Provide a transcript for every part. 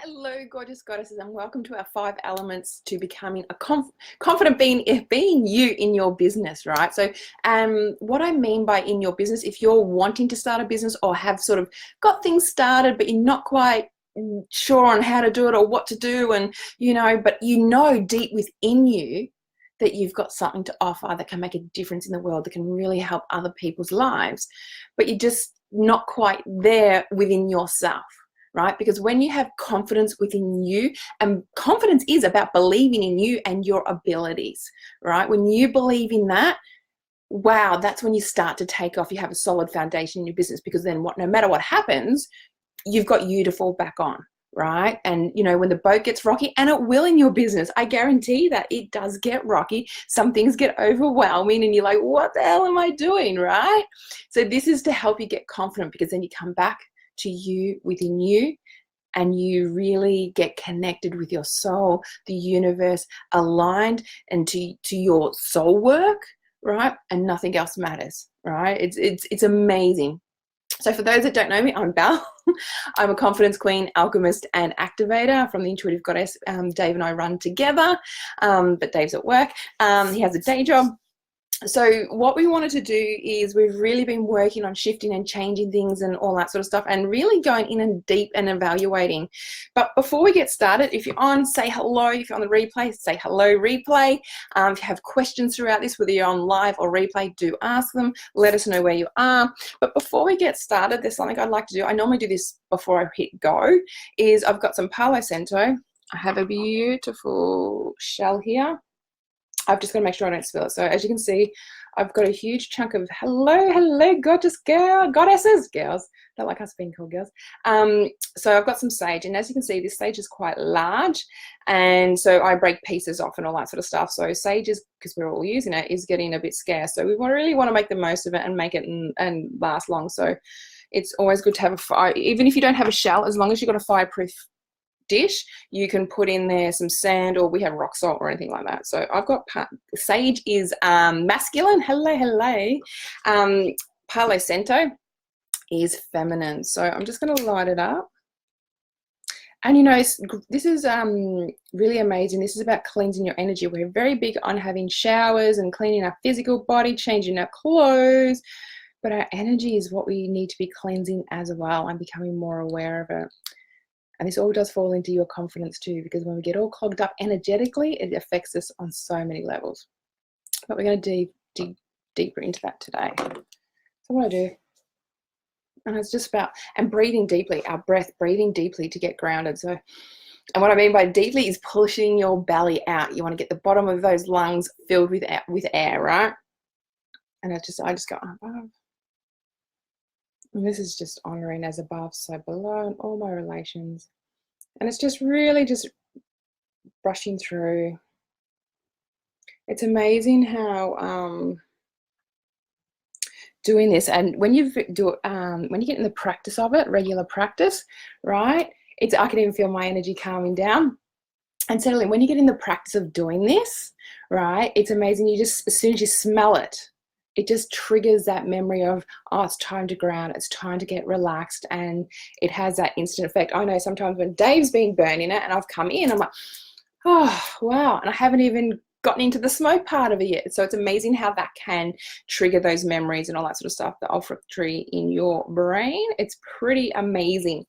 Hello, gorgeous goddesses, and welcome to our 5 elements to becoming a confident being you in your business, right? So, what I mean by in your business, if you're wanting to start a business or have sort of got things started, but you're not quite sure on how to do it or what to do, and but deep within you that you've got something to offer that can make a difference in the world, that can really help other people's lives, but you're just not quite there within yourself, right? Because when you have confidence within you, and confidence is about believing in you and your abilities, right? When you believe in that, wow, that's when you start to take off. You have a solid foundation in your business, because then no matter what happens, you've got you to fall back on, right? And when the boat gets rocky, and it will in your business, I guarantee that it does get rocky. Some things get overwhelming and you're like, what the hell am I doing, right? So this is to help you get confident, because then you come back to you within you, and you really get connected with your soul, the universe, aligned and to your soul work, right? And nothing else matters, right? It's amazing. So for those that don't know me, I'm Belle. I'm a confidence queen, alchemist, and activator from the Intuitive Goddess. Dave and I run together, but Dave's at work. He has a day job. So what we wanted to do is we've really been working on shifting and changing things and all that sort of stuff, and really going in and deep and evaluating. But before we get started, if you're on, say hello. If you're on the replay, say hello, replay. If you have questions throughout this, whether you're on live or replay, do ask them. Let us know where you are. But before we get started, there's something I'd like to do. I normally do this before I hit go, is I've got some Palo Santo. I have a beautiful shell here. I've just got to make sure I don't spill it. So as you can see, I've got a huge chunk of hello, gorgeous goddesses, girls. Don't like us being called girls. So I've got some sage, and as you can see, this sage is quite large, and so I break pieces off and all that sort of stuff. So sage is, because we're all using it, is getting a bit scarce. So we really want to make the most of it and make it and last long. So it's always good to have a fire, even if you don't have a shell, as long as you've got a fireproof dish, you can put in there some sand, or we have rock salt or anything like that. So I've got sage is masculine. Hello. Palo Santo is feminine. So I'm just going to light it up. And this is really amazing. This is about cleansing your energy. We're very big on having showers and cleaning our physical body, changing our clothes, but our energy is what we need to be cleansing as well, and becoming more aware of it. And this all does fall into your confidence too, because when we get all clogged up energetically, it affects us on so many levels. But we're going to dig deeper into that today. So what I do, and it's just about, and breathing deeply, our breath, breathing deeply to get grounded. So, and what I mean by deeply is pushing your belly out. You want to get the bottom of those lungs filled with air, right? And I just go above. And this is just honoring as above, so below, and all my relations. And it's just really just brushing through. It's amazing how doing this, and when you get in the practice of it, regular practice, right? I can even feel my energy calming down. And suddenly, when you get in the practice of doing this, right, it's amazing. You just, as soon as you smell it, it just triggers that memory of, oh, it's time to ground, it's time to get relaxed, and it has that instant effect. I know sometimes when Dave's been burning it and I've come in, I'm like, oh, wow, and I haven't even gotten into the smoke part of it yet. So it's amazing how that can trigger those memories and all that sort of stuff, the olfactory in your brain. It's pretty amazing.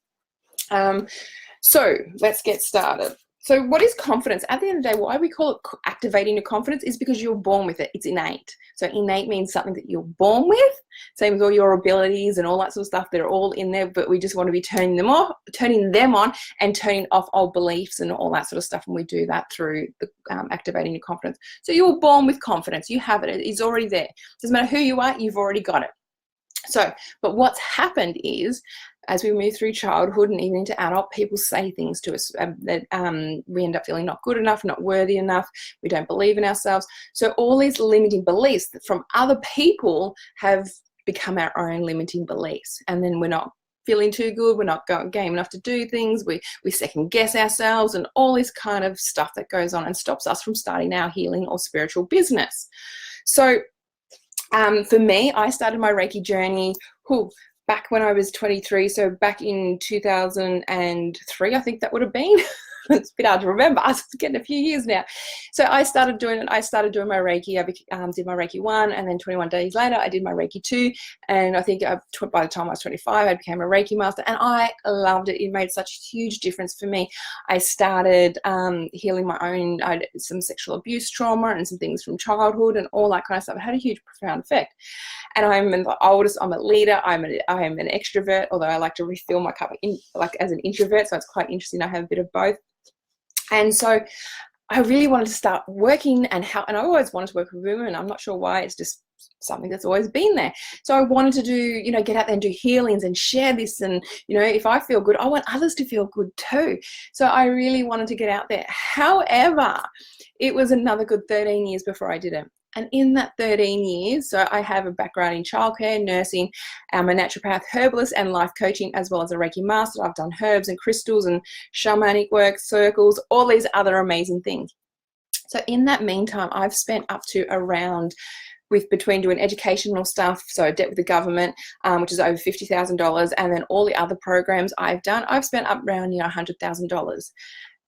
So let's get started. So what is confidence? At the end of the day, why we call it activating your confidence is because you're born with it. It's innate. So innate means something that you're born with. Same with all your abilities and all that sort of stuff. They're all in there, but we just want to be turning them on and turning off old beliefs and all that sort of stuff. And we do that through the, activating your confidence. So you're born with confidence. You have it. It's already there. Doesn't matter who you are, you've already got it. So, but what's happened is, as we move through childhood and even into adult, people say things to us that we end up feeling not good enough, not worthy enough. We don't believe in ourselves. So all these limiting beliefs from other people have become our own limiting beliefs. And then we're not feeling too good. We're not game enough to do things. We second guess ourselves, and all this kind of stuff that goes on and stops us from starting our healing or spiritual business. So for me, I started my Reiki journey back when I was 23, so back in 2003, I think that would have been. It's a bit hard to remember. It's getting a few years now. So I started doing it. I started doing my Reiki. I did my Reiki 1, and then 21 days later, I did my Reiki 2. And I think by the time I was 25, I became a Reiki master, and I loved it. It made such a huge difference for me. I started healing my own some sexual abuse trauma and some things from childhood and all that kind of stuff. It had a huge, profound effect. And I'm the oldest. I'm a leader. I am an extrovert, although I like to refill my cup like as an introvert. So it's quite interesting. I have a bit of both. And so I really wanted to start working and I always wanted to work with women. I'm not sure why. It's just something that's always been there. So I wanted to do, get out there and do healings and share this. And, if I feel good, I want others to feel good too. So I really wanted to get out there. However, it was another good 13 years before I did it. And in that 13 years, so I have a background in childcare, nursing, I'm a naturopath, herbalist, and life coaching, as well as a Reiki master. I've done herbs and crystals and shamanic work, circles, all these other amazing things. So in that meantime, I've spent up to around, between doing educational stuff, so debt with the government, which is over $50,000, and then all the other programs I've done, I've spent up around $100,000.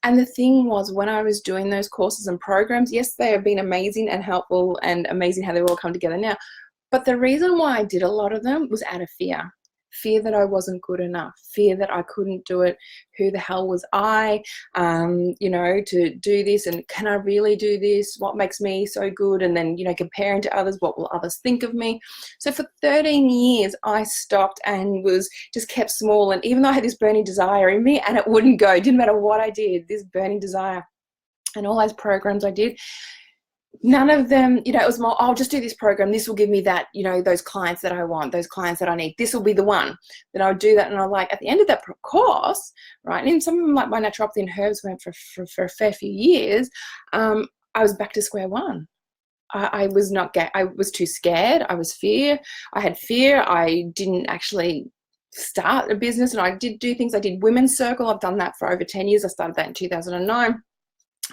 And the thing was, when I was doing those courses and programs, yes, they have been amazing and helpful and amazing how they all come together now. But the reason why I did a lot of them was out of fear. Fear that I wasn't good enough, fear that I couldn't do it. Who the hell was I, to do this? And can I really do this? What makes me so good? And then, comparing to others, what will others think of me? So for 13 years, I stopped and was just kept small. And even though I had this burning desire in me and it wouldn't go, it didn't matter what I did, this burning desire and all those programs I did, none of them, it was more, I'll just do this program. This will give me that, those clients that I want, those clients that I need. This will be the one. Then I would do that. And I'm like, at the end of that course, right, and some of them, like my naturopathy and herbs went for a fair few years, I was back to square one. I was not, I was too scared. I had fear. I didn't actually start a business, and I did do things. I did Women's Circle. I've done that for over 10 years. I started that in 2009.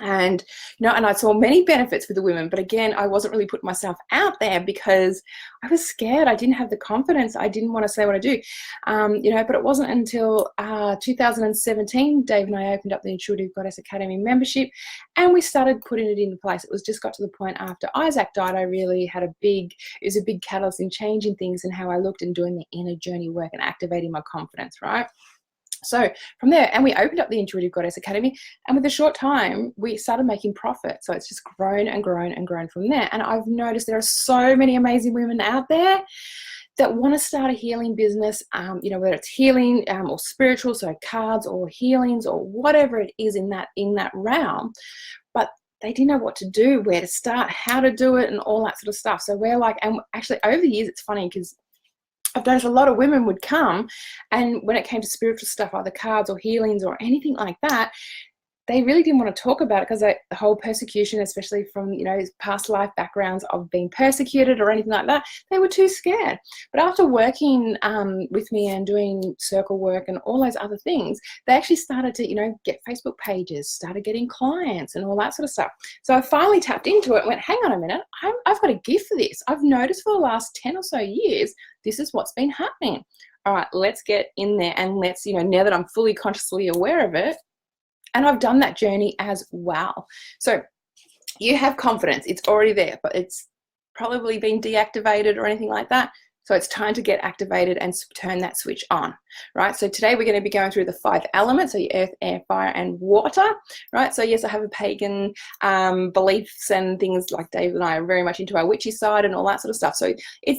And and I saw many benefits for the women, but again, I wasn't really putting myself out there because I was scared. I didn't have the confidence. I didn't want to say what I do, but it wasn't until 2017, Dave and I opened up the Intuitive Goddess Academy membership, and we started putting it into place. It was just got to the point after Isaac died, I really had it was a big catalyst in changing things and how I looked and doing the inner journey work and activating my confidence, right? So from there, and we opened up the Intuitive Goddess Academy, and with a short time, we started making profit. So it's just grown and grown and grown from there. And I've noticed there are so many amazing women out there that want to start a healing business, whether it's healing or spiritual, so cards or healings or whatever it is in that realm, but they didn't know what to do, where to start, how to do it, and all that sort of stuff. So we're like, and actually over the years, it's funny because I've noticed a lot of women would come, and when it came to spiritual stuff, either cards or healings or anything like that, they really didn't want to talk about it because the whole persecution, especially from, past life backgrounds of being persecuted or anything like that, they were too scared. But after working with me and doing circle work and all those other things, they actually started to, get Facebook pages, started getting clients and all that sort of stuff. So I finally tapped into it and went, hang on a minute, I've got a gift for this. I've noticed for the last 10 or so years, this is what's been happening. All right, let's get in there and let's, now that I'm fully consciously aware of it, and I've done that journey as well. So you have confidence. It's already there, but it's probably been deactivated or anything like that. So it's time to get activated and turn that switch on, right? So today we're going to be going through the 5 elements, so your earth, air, fire, and water, right? So yes, I have a pagan beliefs and things like Dave and I are very much into our witchy side and all that sort of stuff. So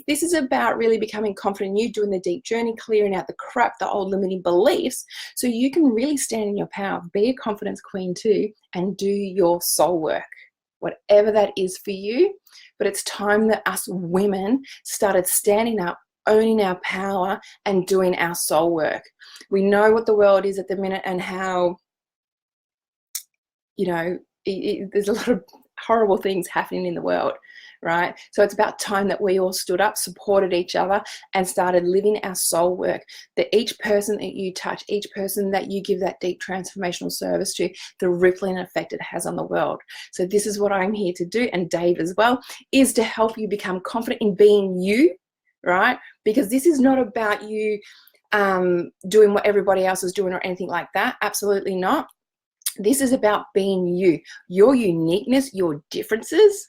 this is about really becoming confident in you, doing the deep journey, clearing out the crap, the old limiting beliefs, so you can really stand in your power, be a confidence queen too, and do your soul work, whatever that is for you. But it's time that us women started standing up, owning our power, and doing our soul work. We know what the world is at the minute and how, there's a lot of horrible things happening in the world, right? So it's about time that we all stood up, supported each other, and started living our soul work. That each person that you touch, each person that you give that deep transformational service to, the rippling effect it has on the world. So this is what I'm here to do, and Dave as well, is to help you become confident in being you, right? Because this is not about you doing what everybody else is doing or anything like that. Absolutely not. This is about being you. Your uniqueness, your differences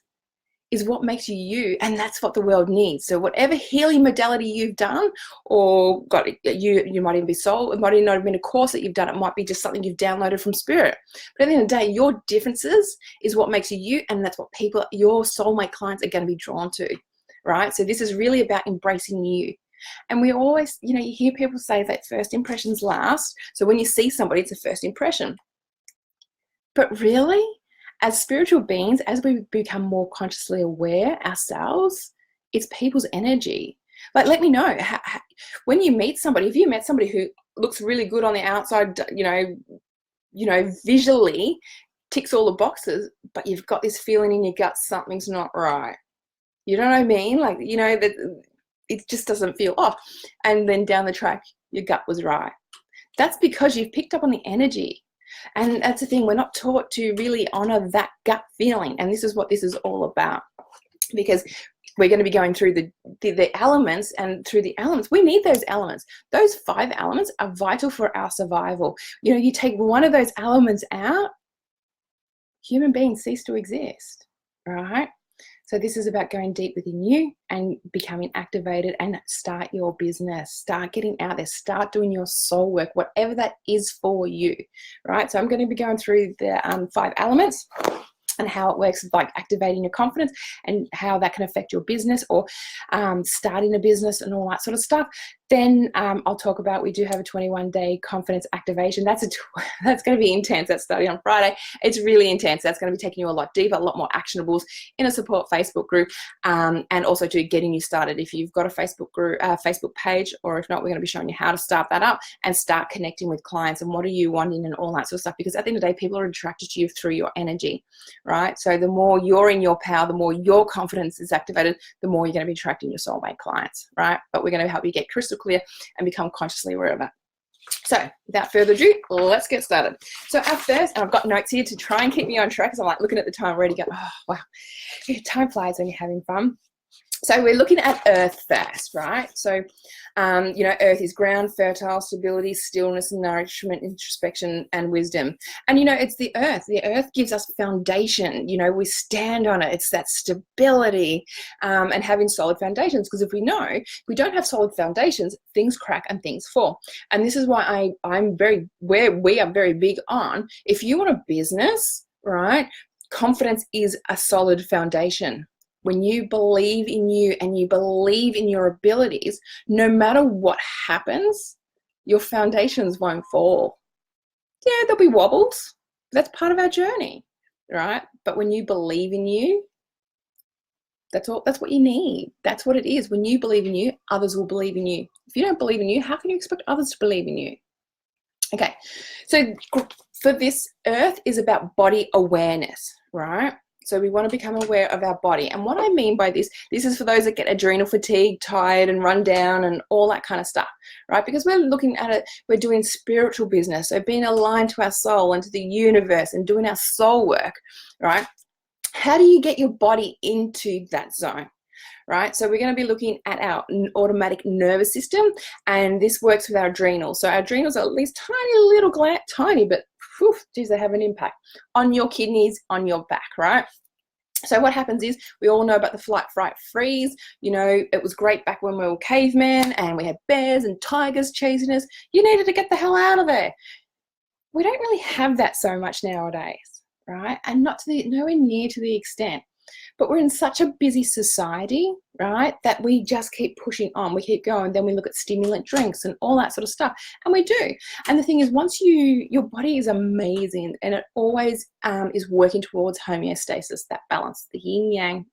is what makes you you, and that's what the world needs. So whatever healing modality you've done, or got you might even be sold, it might even not have been a course that you've done, it might be just something you've downloaded from spirit. But at the end of the day, your differences is what makes you you, and that's what people, your soulmate clients, are going to be drawn to, right? So this is really about embracing you. And we always, you hear people say that first impressions last. So when you see somebody, it's a first impression. But really, as spiritual beings, as we become more consciously aware ourselves, it's people's energy. Like, let me know, when you meet somebody, if you met somebody who looks really good on the outside, visually ticks all the boxes, but you've got this feeling in your gut something's not right. You know what I mean? Like, that it just doesn't feel off. And then down the track, your gut was right. That's because you've picked up on the energy. And that's the thing, we're not taught to really honor that gut feeling. And this is what this is all about. Because we're going to be going through the elements, and through the elements, we need those elements. Those 5 elements are vital for our survival. You take one of those elements out, human beings cease to exist, right? So this is about going deep within you and becoming activated, and start your business, start getting out there, start doing your soul work, whatever that is for you, right? So I'm going to be going through the 5 elements and how it works, like activating your confidence, and how that can affect your business, or starting a business and all that sort of stuff. Then I'll talk about, we do have a 21-day confidence activation. That's going to be intense. That's starting on Friday. It's really intense. That's going to be taking you a lot deeper, a lot more actionables in a support Facebook group, and also to getting you started. If you've got a Facebook group, Facebook page, or if not, we're going to be showing you how to start that up and start connecting with clients and what are you wanting and all that sort of stuff. Because at the end of the day, people are attracted to you through your energy, right? So the more you're in your power, the more your confidence is activated, the more you're going to be attracting your soulmate clients, right? But we're going to help you get crystal clear and become consciously aware of that. So without further ado, let's get started. So our first, and I've got notes here to try and keep me on track, because I'm like looking at the time already, go, oh wow, time flies when you're having fun. So we're looking at earth first, right? So, earth is ground, fertile, stability, stillness, nourishment, introspection, and wisdom. And, it's the earth. The earth gives us foundation. We stand on it. It's that stability, and having solid foundations. Because if we don't have solid foundations, things crack and things fall. And this is why we are very big on, if you want a business, right, confidence is a solid foundation. When you believe in you and you believe in your abilities, no matter what happens, your foundations won't fall. Yeah, there'll be wobbles. That's part of our journey, right? But when you believe in you, that's what you need. That's what it is. When you believe in you, others will believe in you. If you don't believe in you, how can you expect others to believe in you? Okay, so for this, earth is about body awareness, right? So we want to become aware of our body. And what I mean by this is for those that get adrenal fatigue, tired and run down and all that kind of stuff, right? Because we're looking at it, we're doing spiritual business. So being aligned to our soul and to the universe and doing our soul work, right? How do you get your body into that zone? Right, so we're going to be looking at our automatic nervous system, and this works with our adrenals. So our adrenals are at least tiny little gland, tiny, but whew, geez, they have an impact on your kidneys, on your back, right? So what happens is, we all know about the flight, fright, freeze. It was great back when we were cavemen and we had bears and tigers chasing us. You needed to get the hell out of there. We don't really have that so much nowadays, right? And nowhere near to the extent. But we're in such a busy society, right, that we just keep pushing on. We keep going. Then we look at stimulant drinks and all that sort of stuff. And we do. And the thing is, once your body is amazing, and it always is working towards homeostasis, that balance, the yin yang,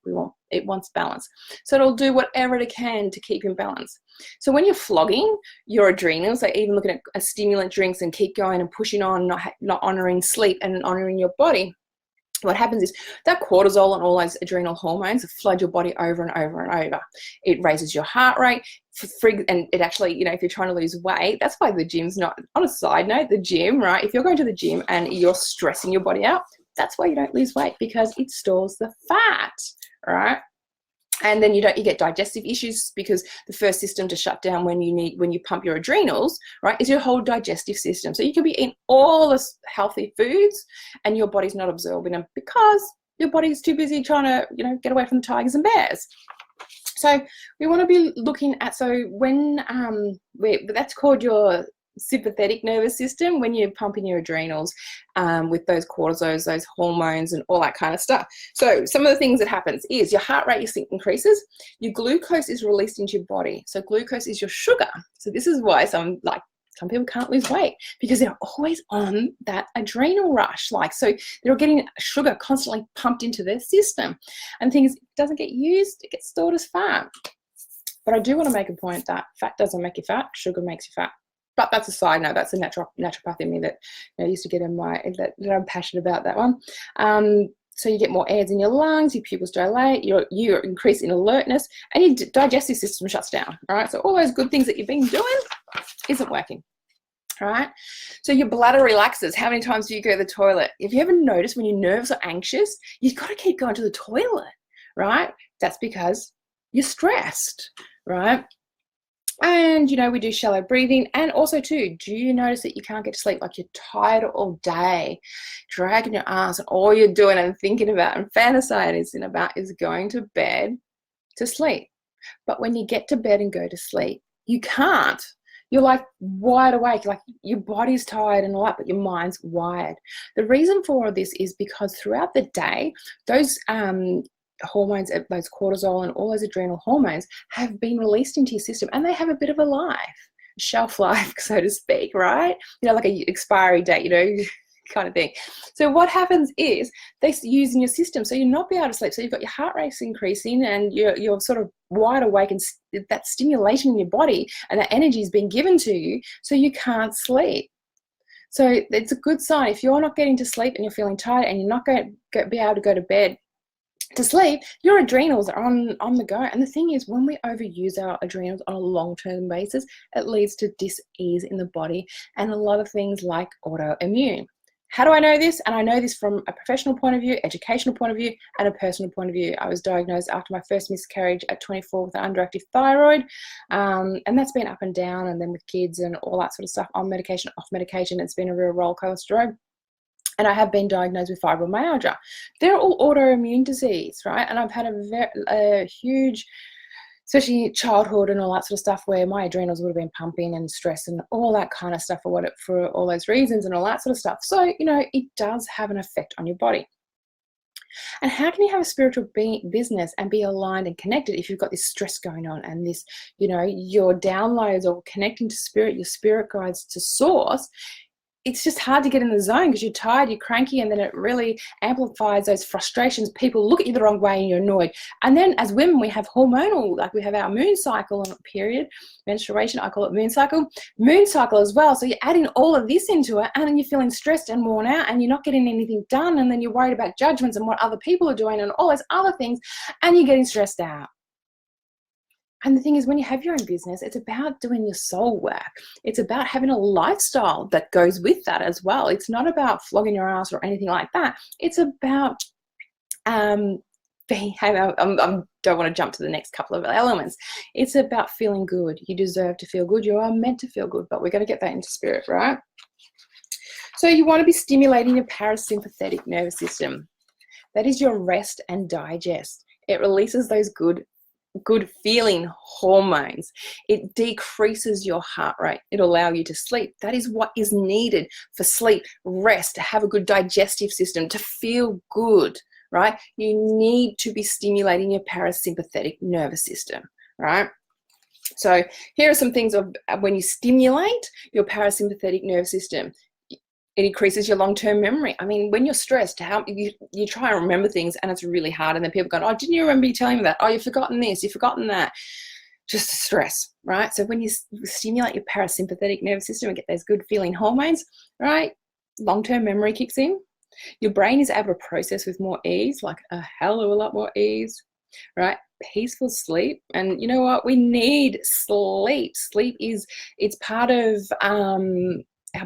it wants balance. So it'll do whatever it can to keep in balance. So when you're flogging your adrenals, like even looking at stimulant drinks and keep going and pushing on, not honoring sleep and honoring your body, what happens is that cortisol and all those adrenal hormones flood your body over and over and over. It raises your heart rate, and it actually, if you're trying to lose weight, that's why the gym's not, on a side note, the gym, right? If you're going to the gym and you're stressing your body out, that's why you don't lose weight, because it stores the fat, right? And then you get digestive issues, because the first system to shut down when you pump your adrenals, right, is your whole digestive system. So you can be eating all this healthy foods and your body's not absorbing them because your body's too busy trying to, get away from the tigers and bears. So we want to be looking at, so when that's called your sympathetic nervous system, when you're pumping your adrenals with those cortisols, those hormones and all that kind of stuff. So some of the things that happens is your heart rate increases, your glucose is released into your body. So glucose is your sugar. So this is why some people can't lose weight, because they're always on that adrenal rush. So they're getting sugar constantly pumped into their system. And things, it doesn't get used, it gets stored as fat. But I do want to make a point that fat doesn't make you fat, sugar makes you fat. But that's a side note. That's a naturopath in me that used to get in that I'm passionate about that one. So you get more air in your lungs, your pupils dilate, you're increasing alertness, and your digestive system shuts down. All right. So all those good things that you've been doing isn't working. All right. So your bladder relaxes. How many times do you go to the toilet? If you ever notice when you're nervous or anxious, you've got to keep going to the toilet, right? That's because you're stressed, right? And, we do shallow breathing. And also too, do you notice that you can't get to sleep? Like you're tired all day, dragging your ass, and all you're doing and thinking about and fantasizing about is going to bed to sleep. But when you get to bed and go to sleep, you can't. You're like wide awake, like your body's tired and all that, but your mind's wired. The reason for all this is because throughout the day, those hormones, those cortisol and all those adrenal hormones have been released into your system, and they have a bit of a shelf life, so to speak, right? Like a expiry date, kind of thing. So what happens is they use in your system, so you're not be able to sleep. So you've got your heart rate increasing, and you're sort of wide awake, and that stimulation in your body and that energy is being given to you, so you can't sleep. So it's a good sign if you're not getting to sleep and you're feeling tired and you're not going to be able to go to bed to sleep, your adrenals are on the go. And the thing is, when we overuse our adrenals on a long-term basis, it leads to dis-ease in the body and a lot of things like autoimmune. How do I know this? And I know this from a professional point of view, educational point of view, and a personal point of view. I was diagnosed after my first miscarriage at 24 with an underactive thyroid, and that's been up and down, and then with kids and all that sort of stuff, on medication, off medication. It's been a real roller coaster. And I have been diagnosed with fibromyalgia. They're all autoimmune disease, right? And I've had a huge, especially childhood and all that sort of stuff, where my adrenals would have been pumping and stress and all that kind of stuff for all those reasons and all that sort of stuff. So, it does have an effect on your body. And how can you have a spiritual business and be aligned and connected if you've got this stress going on and this, your downloads or connecting to spirit, your spirit guides to source? It's just hard to get in the zone because you're tired, you're cranky, and then it really amplifies those frustrations. People look at you the wrong way and you're annoyed. And then as women, we have hormonal, like we have our moon cycle and period, menstruation, I call it moon cycle as well. So you're adding all of this into it, and then you're feeling stressed and worn out, and you're not getting anything done, and then you're worried about judgments and what other people are doing and all those other things, and you're getting stressed out. And the thing is, when you have your own business, it's about doing your soul work. It's about having a lifestyle that goes with that as well. It's not about flogging your ass or anything like that. It's about being, I don't want to jump to the next couple of elements. It's about feeling good. You deserve to feel good. You are meant to feel good, but we're going to get that into spirit, right? So you want to be stimulating your parasympathetic nervous system. That is your rest and digest. It releases those good feeling hormones. It decreases your heart rate. It'll allow you to sleep. That is what is needed for sleep, rest, to have a good digestive system, to feel good, right? You need to be stimulating your parasympathetic nervous system, right? So here are some things of when you stimulate your parasympathetic nervous system. It increases your long-term memory. I mean, when you're stressed, you try and remember things, and it's really hard. And then people go, "Oh, didn't you remember you telling me that? Oh, you've forgotten this, you've forgotten that." Just stress, right? So when you stimulate your parasympathetic nervous system and get those good feeling hormones, right? Long-term memory kicks in. Your brain is able to process with more ease, like a hell of a lot more ease, right? Peaceful sleep. And you know what? We need sleep. Sleep it's part of our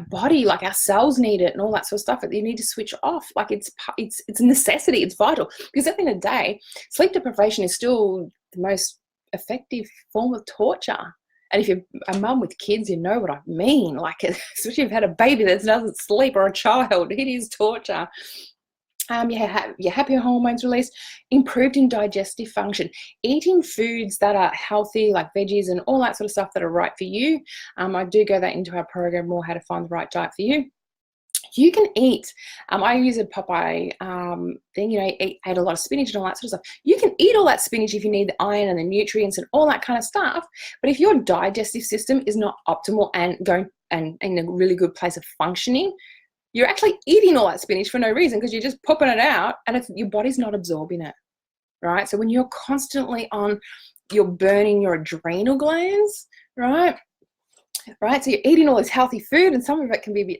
body, like our cells need it and all that sort of stuff. You need to switch off. Like it's a necessity. It's vital, because at the end of the day, sleep deprivation is still the most effective form of torture. And if you're a mum with kids, you know what I mean. Like, especially if you've had a baby that doesn't sleep or a child, it is torture. Your happier hormones released, improved in digestive function, eating foods that are healthy, like veggies and all that sort of stuff that are right for you. I do go that into our program more, how to find the right diet for you. You can eat, I use a Popeye thing, ate a lot of spinach and all that sort of stuff. You can eat all that spinach if you need the iron and the nutrients and all that kind of stuff. But if your digestive system is not optimal and going and in a really good place of functioning, you're actually eating all that spinach for no reason, because you're just popping it out and your body's not absorbing it, right? So when you're constantly you're burning your adrenal glands, right? So you're eating all this healthy food, and some of it can be a bit,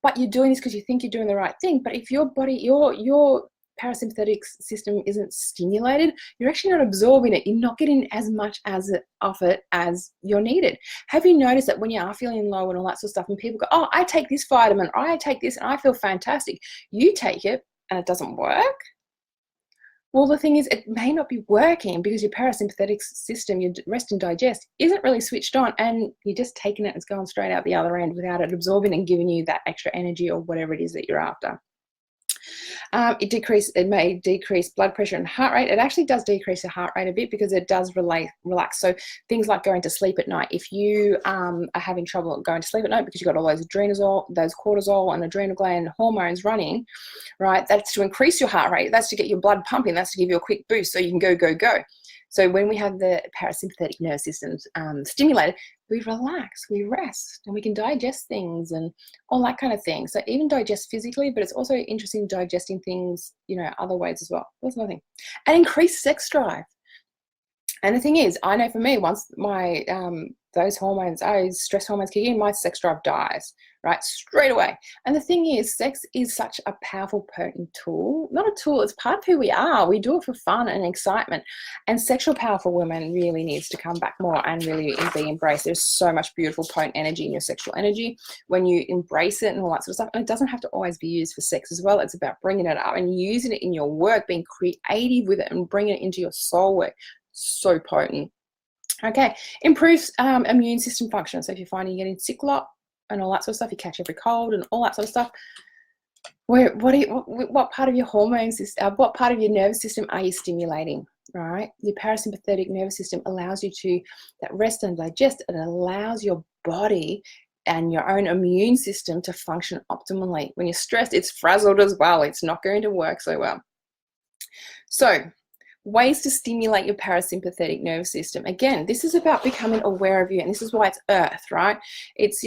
but you're doing this because you think you're doing the right thing. But if your body, your parasympathetic system isn't stimulated, you're actually not absorbing it. You're not getting as much of it as you're needed. Have you noticed that when you are feeling low and all that sort of stuff, and people go, oh, I take this vitamin, or I take this and I feel fantastic. You take it and it doesn't work? Well, the thing is, it may not be working because your parasympathetic system, your rest and digest, isn't really switched on, and you're just taking it and it's going straight out the other end without it absorbing and giving you that extra energy or whatever it is that you're after. It may decrease blood pressure and heart rate. It actually does decrease the heart rate a bit because it does relax. So things like going to sleep at night. If you are having trouble going to sleep at night because you've got all those cortisol and adrenal gland hormones running, right? That's to increase your heart rate. That's to get your blood pumping. That's to give you a quick boost so you can go. So when we have the parasympathetic nervous system stimulated, we relax, we rest, and we can digest things and all that kind of thing. So even digest physically, but it's also interesting digesting things, other ways as well. That's another thing. And increase sex drive. And the thing is, I know for me, once my those stress hormones kick in, my sex drive dies, right? Straight away. And the thing is, sex is such a powerful, potent tool. Not a tool, it's part of who we are. We do it for fun and excitement. And sexual power for women really needs to come back more and really be embraced. There's so much beautiful, potent energy in your sexual energy when you embrace it and all that sort of stuff. And it doesn't have to always be used for sex as well. It's about bringing it up and using it in your work, being creative with it and bringing it into your soul work. So potent. Okay, improves immune system function. So if you're finding you're getting sick a lot and all that sort of stuff, you catch every cold and all that sort of stuff, what part of your hormones, what part of your nervous system are you stimulating, right? Your parasympathetic nervous system allows you to that rest and digest. It allows your body and your own immune system to function optimally. When you're stressed, it's frazzled as well. It's not going to work so well. So ways to stimulate your parasympathetic nervous system. Again, this is about becoming aware of you, and this is why it's earth, right? It's,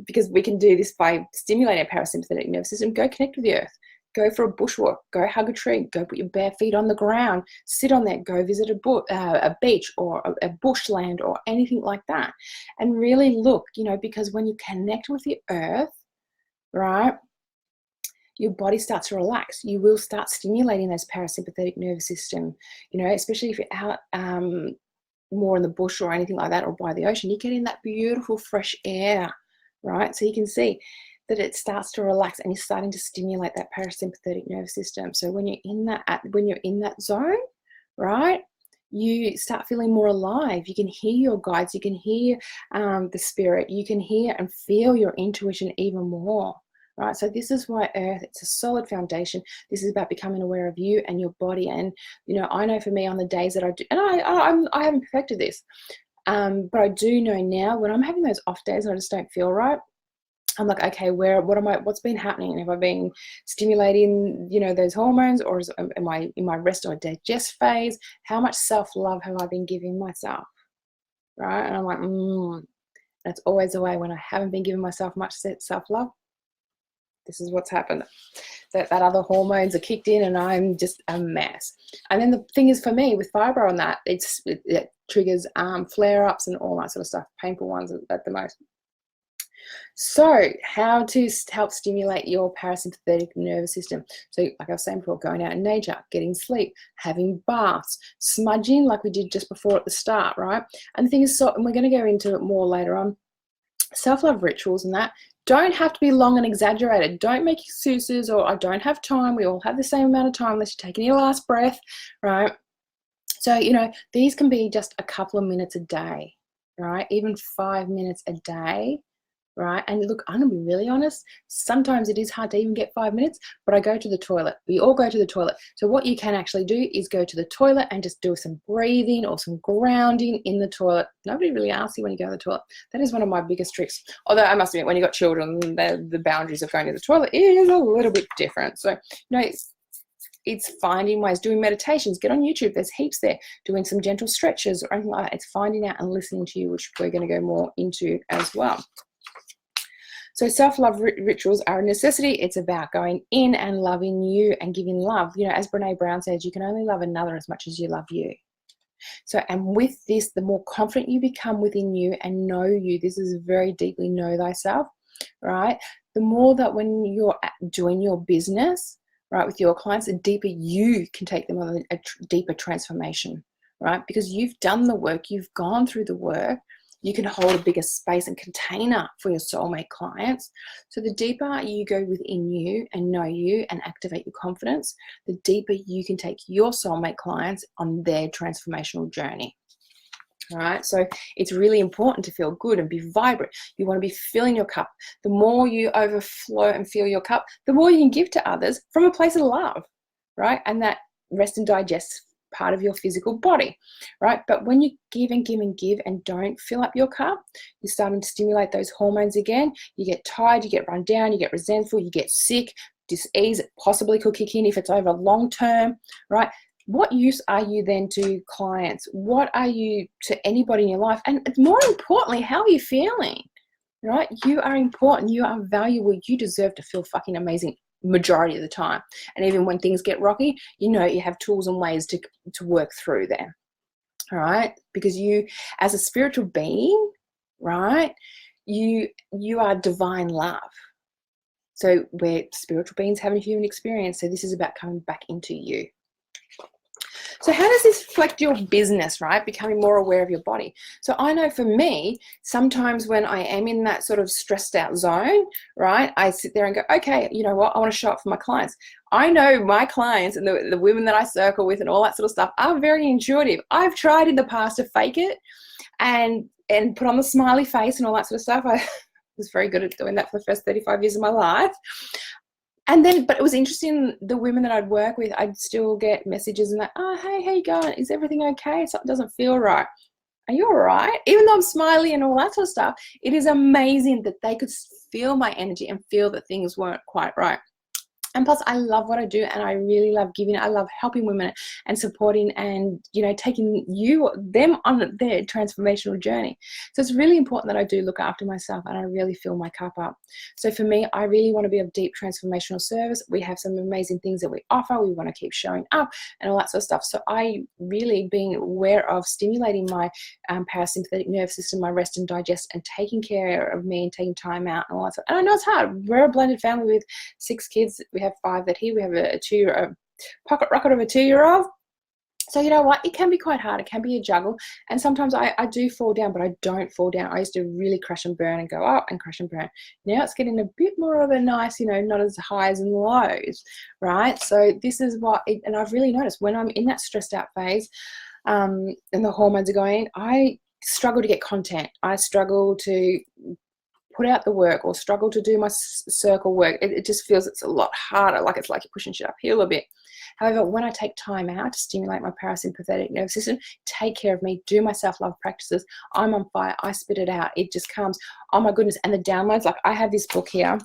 because we can do this by stimulating our parasympathetic nervous system. Go connect with the earth. Go for a bushwalk. Go hug a tree. Go put your bare feet on the ground. Sit on there. Go visit a beach or a bushland or anything like that. And really look, because when you connect with the earth, right, your body starts to relax. You will start stimulating those parasympathetic nervous system, especially if you're out more in the bush or anything like that, or by the ocean. You're getting that beautiful fresh air, right? So you can see that it starts to relax and you're starting to stimulate that parasympathetic nervous system. So when you're in that zone, right, you start feeling more alive. You can hear your guides. You can hear the spirit. You can hear and feel your intuition even more. Right, so this is why earth, it's a solid foundation. This is about becoming aware of you and your body. And, I know for me on the days that I do, and I haven't perfected this, but I do know now when I'm having those off days and I just don't feel right, I'm like, okay, what's been happening? And have I been stimulating, those hormones, or am I in my rest or digest phase? How much self-love have I been giving myself? Right, and I'm like, that's always the way when I haven't been giving myself much self-love. This is what's happened. That other hormones are kicked in and I'm just a mess. And then the thing is, for me with fibro and that, it triggers flare-ups and all that sort of stuff, painful ones at the most. So how to help stimulate your parasympathetic nervous system? So like I was saying before, going out in nature, getting sleep, having baths, smudging like we did just before at the start, right? And the thing is, and we're going to go into it more later on, self-love rituals and that don't have to be long and exaggerated. Don't make excuses or I don't have time. We all have the same amount of time unless you're taking your last breath, right? So, these can be just a couple of minutes a day, right? Even 5 minutes a day, right? And look, I'm gonna be really honest, sometimes it is hard to even get 5 minutes, but I go to the toilet. We all go to the toilet. So what you can actually do is go to the toilet and just do some breathing or some grounding in the toilet. Nobody really asks you when you go to the toilet. That is one of my biggest tricks. Although I must admit, when you've got children, the boundaries of going to the toilet is a little bit different. So, it's finding ways, doing meditations, get on YouTube, there's heaps there, doing some gentle stretches or anything like that. It's finding out and listening to you, which we're going to go more into as well. So self-love rituals are a necessity. It's about going in and loving you and giving love. As Brene Brown says, you can only love another as much as you love you. So, and with this, the more confident you become within you and know you, this is very deeply know thyself, right? The more that when you're doing your business, right, with your clients, the deeper you can take them on a deeper transformation, right? Because you've done the work, you've gone through the work, you can hold a bigger space and container for your soulmate clients. So the deeper you go within you and know you and activate your confidence, the deeper you can take your soulmate clients on their transformational journey. All right, so it's really important to feel good and be vibrant. You want to be filling your cup. The more you overflow and fill your cup, the more you can give to others from a place of love, right? And that rest and digest part of your physical body, right? But when you give and give and give and don't fill up your cup, you're starting to stimulate those hormones again. You get tired, you get run down, you get resentful, you get sick, dis-ease possibly could kick in if it's over long term, right? What use are you then to clients? What are you to anybody in your life? And more importantly, how are you feeling, right? You are important. You are valuable. You deserve to feel fucking amazing majority of the time. And even when things get rocky, you have tools and ways to work through them, all right? Because you, as a spiritual being, right, you are divine love. So we're spiritual beings having a human experience. So this is about coming back into you. So how does this reflect your business, right? Becoming more aware of your body. So I know for me, sometimes when I am in that sort of stressed out zone, right, I sit there and go, okay, you know what? I want to show up for my clients. I know my clients and the women that I circle with and all that sort of stuff are very intuitive. I've tried in the past to fake it and put on the smiley face and all that sort of stuff. I was very good at doing that for the first 35 years of my life. And then, but it was interesting, the women that I'd work with, I'd still get messages and like, oh, hey, how you going? Is everything okay? Something doesn't feel right. Are you all right? Even though I'm smiley and all that sort of stuff, it is amazing that they could feel my energy and feel that things weren't quite right. And plus, I love what I do, and I really love giving. I love helping women and supporting and, taking them on their transformational journey. So it's really important that I do look after myself and I really fill my cup up. So for me, I really want to be of deep transformational service. We have some amazing things that we offer. We want to keep showing up and all that sort of stuff. So I really being aware of stimulating my parasympathetic nervous system, my rest and digest, and taking care of me and taking time out and all that stuff. And I know it's hard. We're a blended family with 6 kids. We have 5 that here. We have a pocket rocket of a 2-year-old. So you know what? It can be quite hard. It can be a juggle. And sometimes I do fall down, but I don't fall down. I used to really crash and burn and go up and crash and burn. Now it's getting a bit more of a nice, not as highs and lows, right? So this is and I've really noticed when I'm in that stressed out phase and the hormones are going, I struggle to get content. I struggle to put out the work or struggle to do my circle work. It just feels it's a lot harder, like it's like you're pushing shit uphill a bit. However, when I take time out to stimulate my parasympathetic nervous system, take care of me, do my self-love practices, I'm on fire, I spit it out. It just comes, oh my goodness. And the downloads, like I have this book here.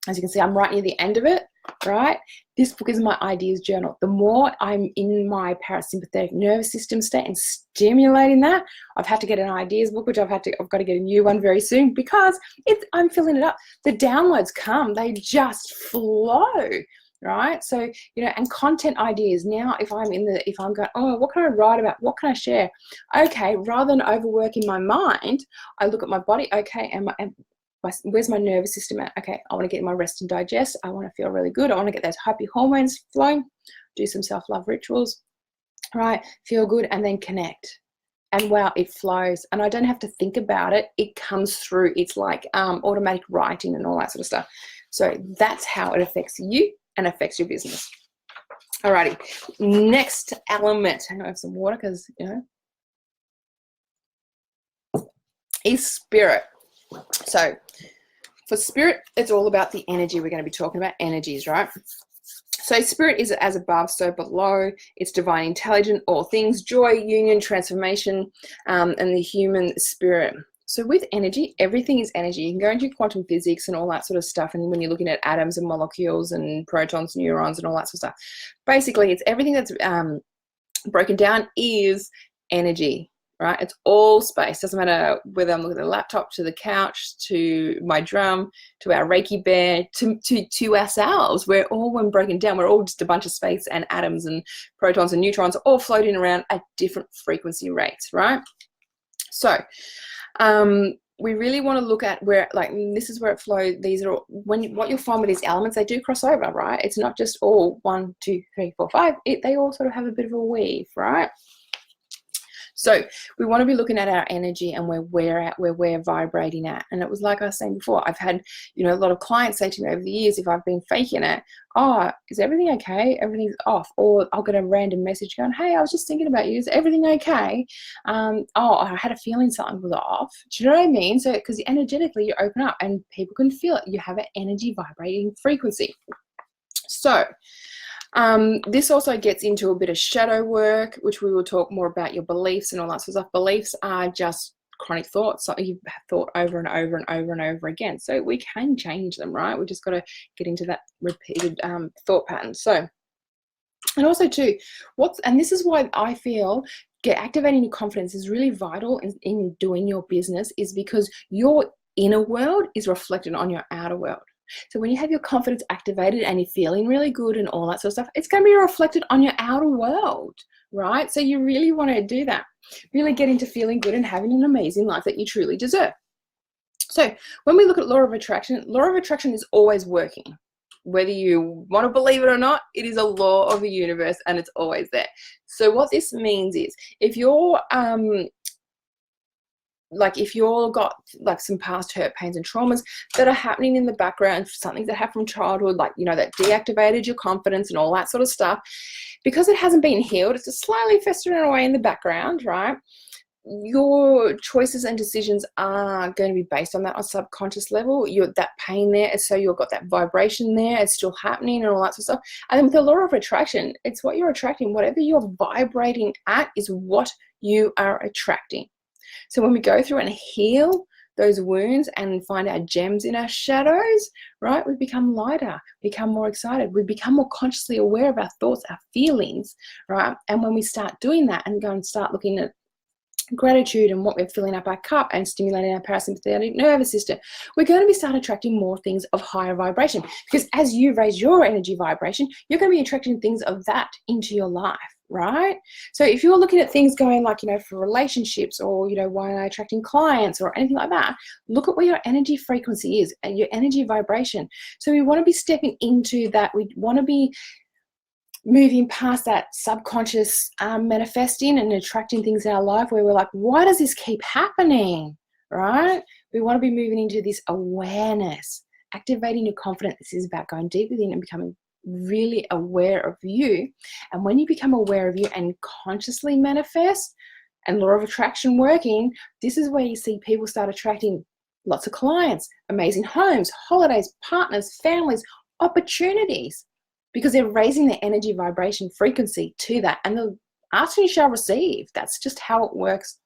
As you can see, I'm right near the end of it, right? This book is my ideas journal. The more I'm in my parasympathetic nervous system state and stimulating that, I've had to get an ideas book, which I've got to get a new one very soon because I'm filling it up. The downloads come, they just flow, right? So, and content ideas. Now, if I'm going, oh, what can I write about? What can I share? Okay, rather than overworking my mind, I look at my body. Okay, where's my nervous system at? Okay, I want to get my rest and digest. I want to feel really good. I want to get those happy hormones flowing, do some self-love rituals, right? Feel good and then connect. And wow, it flows. And I don't have to think about it. It comes through. It's like automatic writing and all that sort of stuff. So that's how it affects you and affects your business. Alrighty, next element, I'm gonna have some water because, is spirit. So for spirit, it's all about the energy. We're going to be talking about energies, right? So spirit is as above, so below. It's divine intelligence, all things, joy, union, transformation, and the human spirit. So with energy, everything is energy. You can go into quantum physics and all that sort of stuff. And when you're looking at atoms and molecules and protons, neurons, and all that sort of stuff, basically it's everything that's broken down is energy. Right? It's all space. Doesn't matter whether I'm looking at a laptop, to the couch, to my drum, to our Reiki bear, to ourselves. We're all, when broken down, we're all just a bunch of space and atoms and protons and neutrons all floating around at different frequency rates, right? So we really want to look at where, like, this is where it flows. These are what you'll find with these elements, they do cross over, right? It's not just all 1, 2, 3, 4, 5. They all sort of have a bit of a weave, right? So we want to be looking at our energy and where we're vibrating at. And it was like I was saying before, I've had, a lot of clients say to me over the years, if I've been faking it, oh, is everything okay? Everything's off. Or I'll get a random message going, hey, I was just thinking about you. Is everything okay? Oh, I had a feeling something was off. Do you know what I mean? So, because energetically you open up and people can feel it. You have an energy vibrating frequency. So, this also gets into a bit of shadow work, which we will talk more about, your beliefs and all that sort of stuff. Beliefs are just chronic thoughts, something you've thought over and over and over and over again. So we can change them, right? We just got to get into that repeated thought pattern. So, and also too, and this is why I feel activating your confidence is really vital in doing your business, is because your inner world is reflected on your outer world. So when you have your confidence activated and you're feeling really good and all that sort of stuff, it's going to be reflected on your outer world, right? So you really want to do that. Really get into feeling good and having an amazing life that you truly deserve. So when we look at law of attraction is always working. Whether you want to believe it or not, it is a law of the universe and it's always there. So what this means is, if you're if you've got like some past hurt, pains and traumas that are happening in the background, something that happened from childhood, that deactivated your confidence and all that sort of stuff, because it hasn't been healed, it's just slightly festering away in the background, right? Your choices and decisions are going to be based on that on subconscious level. That pain there, so you've got that vibration there, it's still happening and all that sort of stuff. And then with the law of attraction, it's what you're attracting. Whatever you're vibrating at is what you are attracting. So when we go through and heal those wounds and find our gems in our shadows, right, we become lighter, become more excited, we become more consciously aware of our thoughts, our feelings, right? And when we start doing that and go and start looking at gratitude and what we're filling up our cup and stimulating our parasympathetic nervous system, we're going to start attracting more things of higher vibration, because as you raise your energy vibration, you're going to be attracting things of that into your life, right? So if you're looking at things going for relationships, or why am I attracting clients or anything like that, look at where your energy frequency is and your energy vibration. So we want to be stepping into that. We want to be moving past that subconscious manifesting and attracting things in our life where we're like, why does this keep happening, right? We want to be moving into this awareness, activating your confidence. This is about going deep within and becoming really aware of you. And when you become aware of you and consciously manifest and law of attraction working, this is where you see people start attracting lots of clients, amazing homes, holidays, partners, families, opportunities, because they're raising their energy vibration frequency to that. And the ask and you shall receive. That's just how it works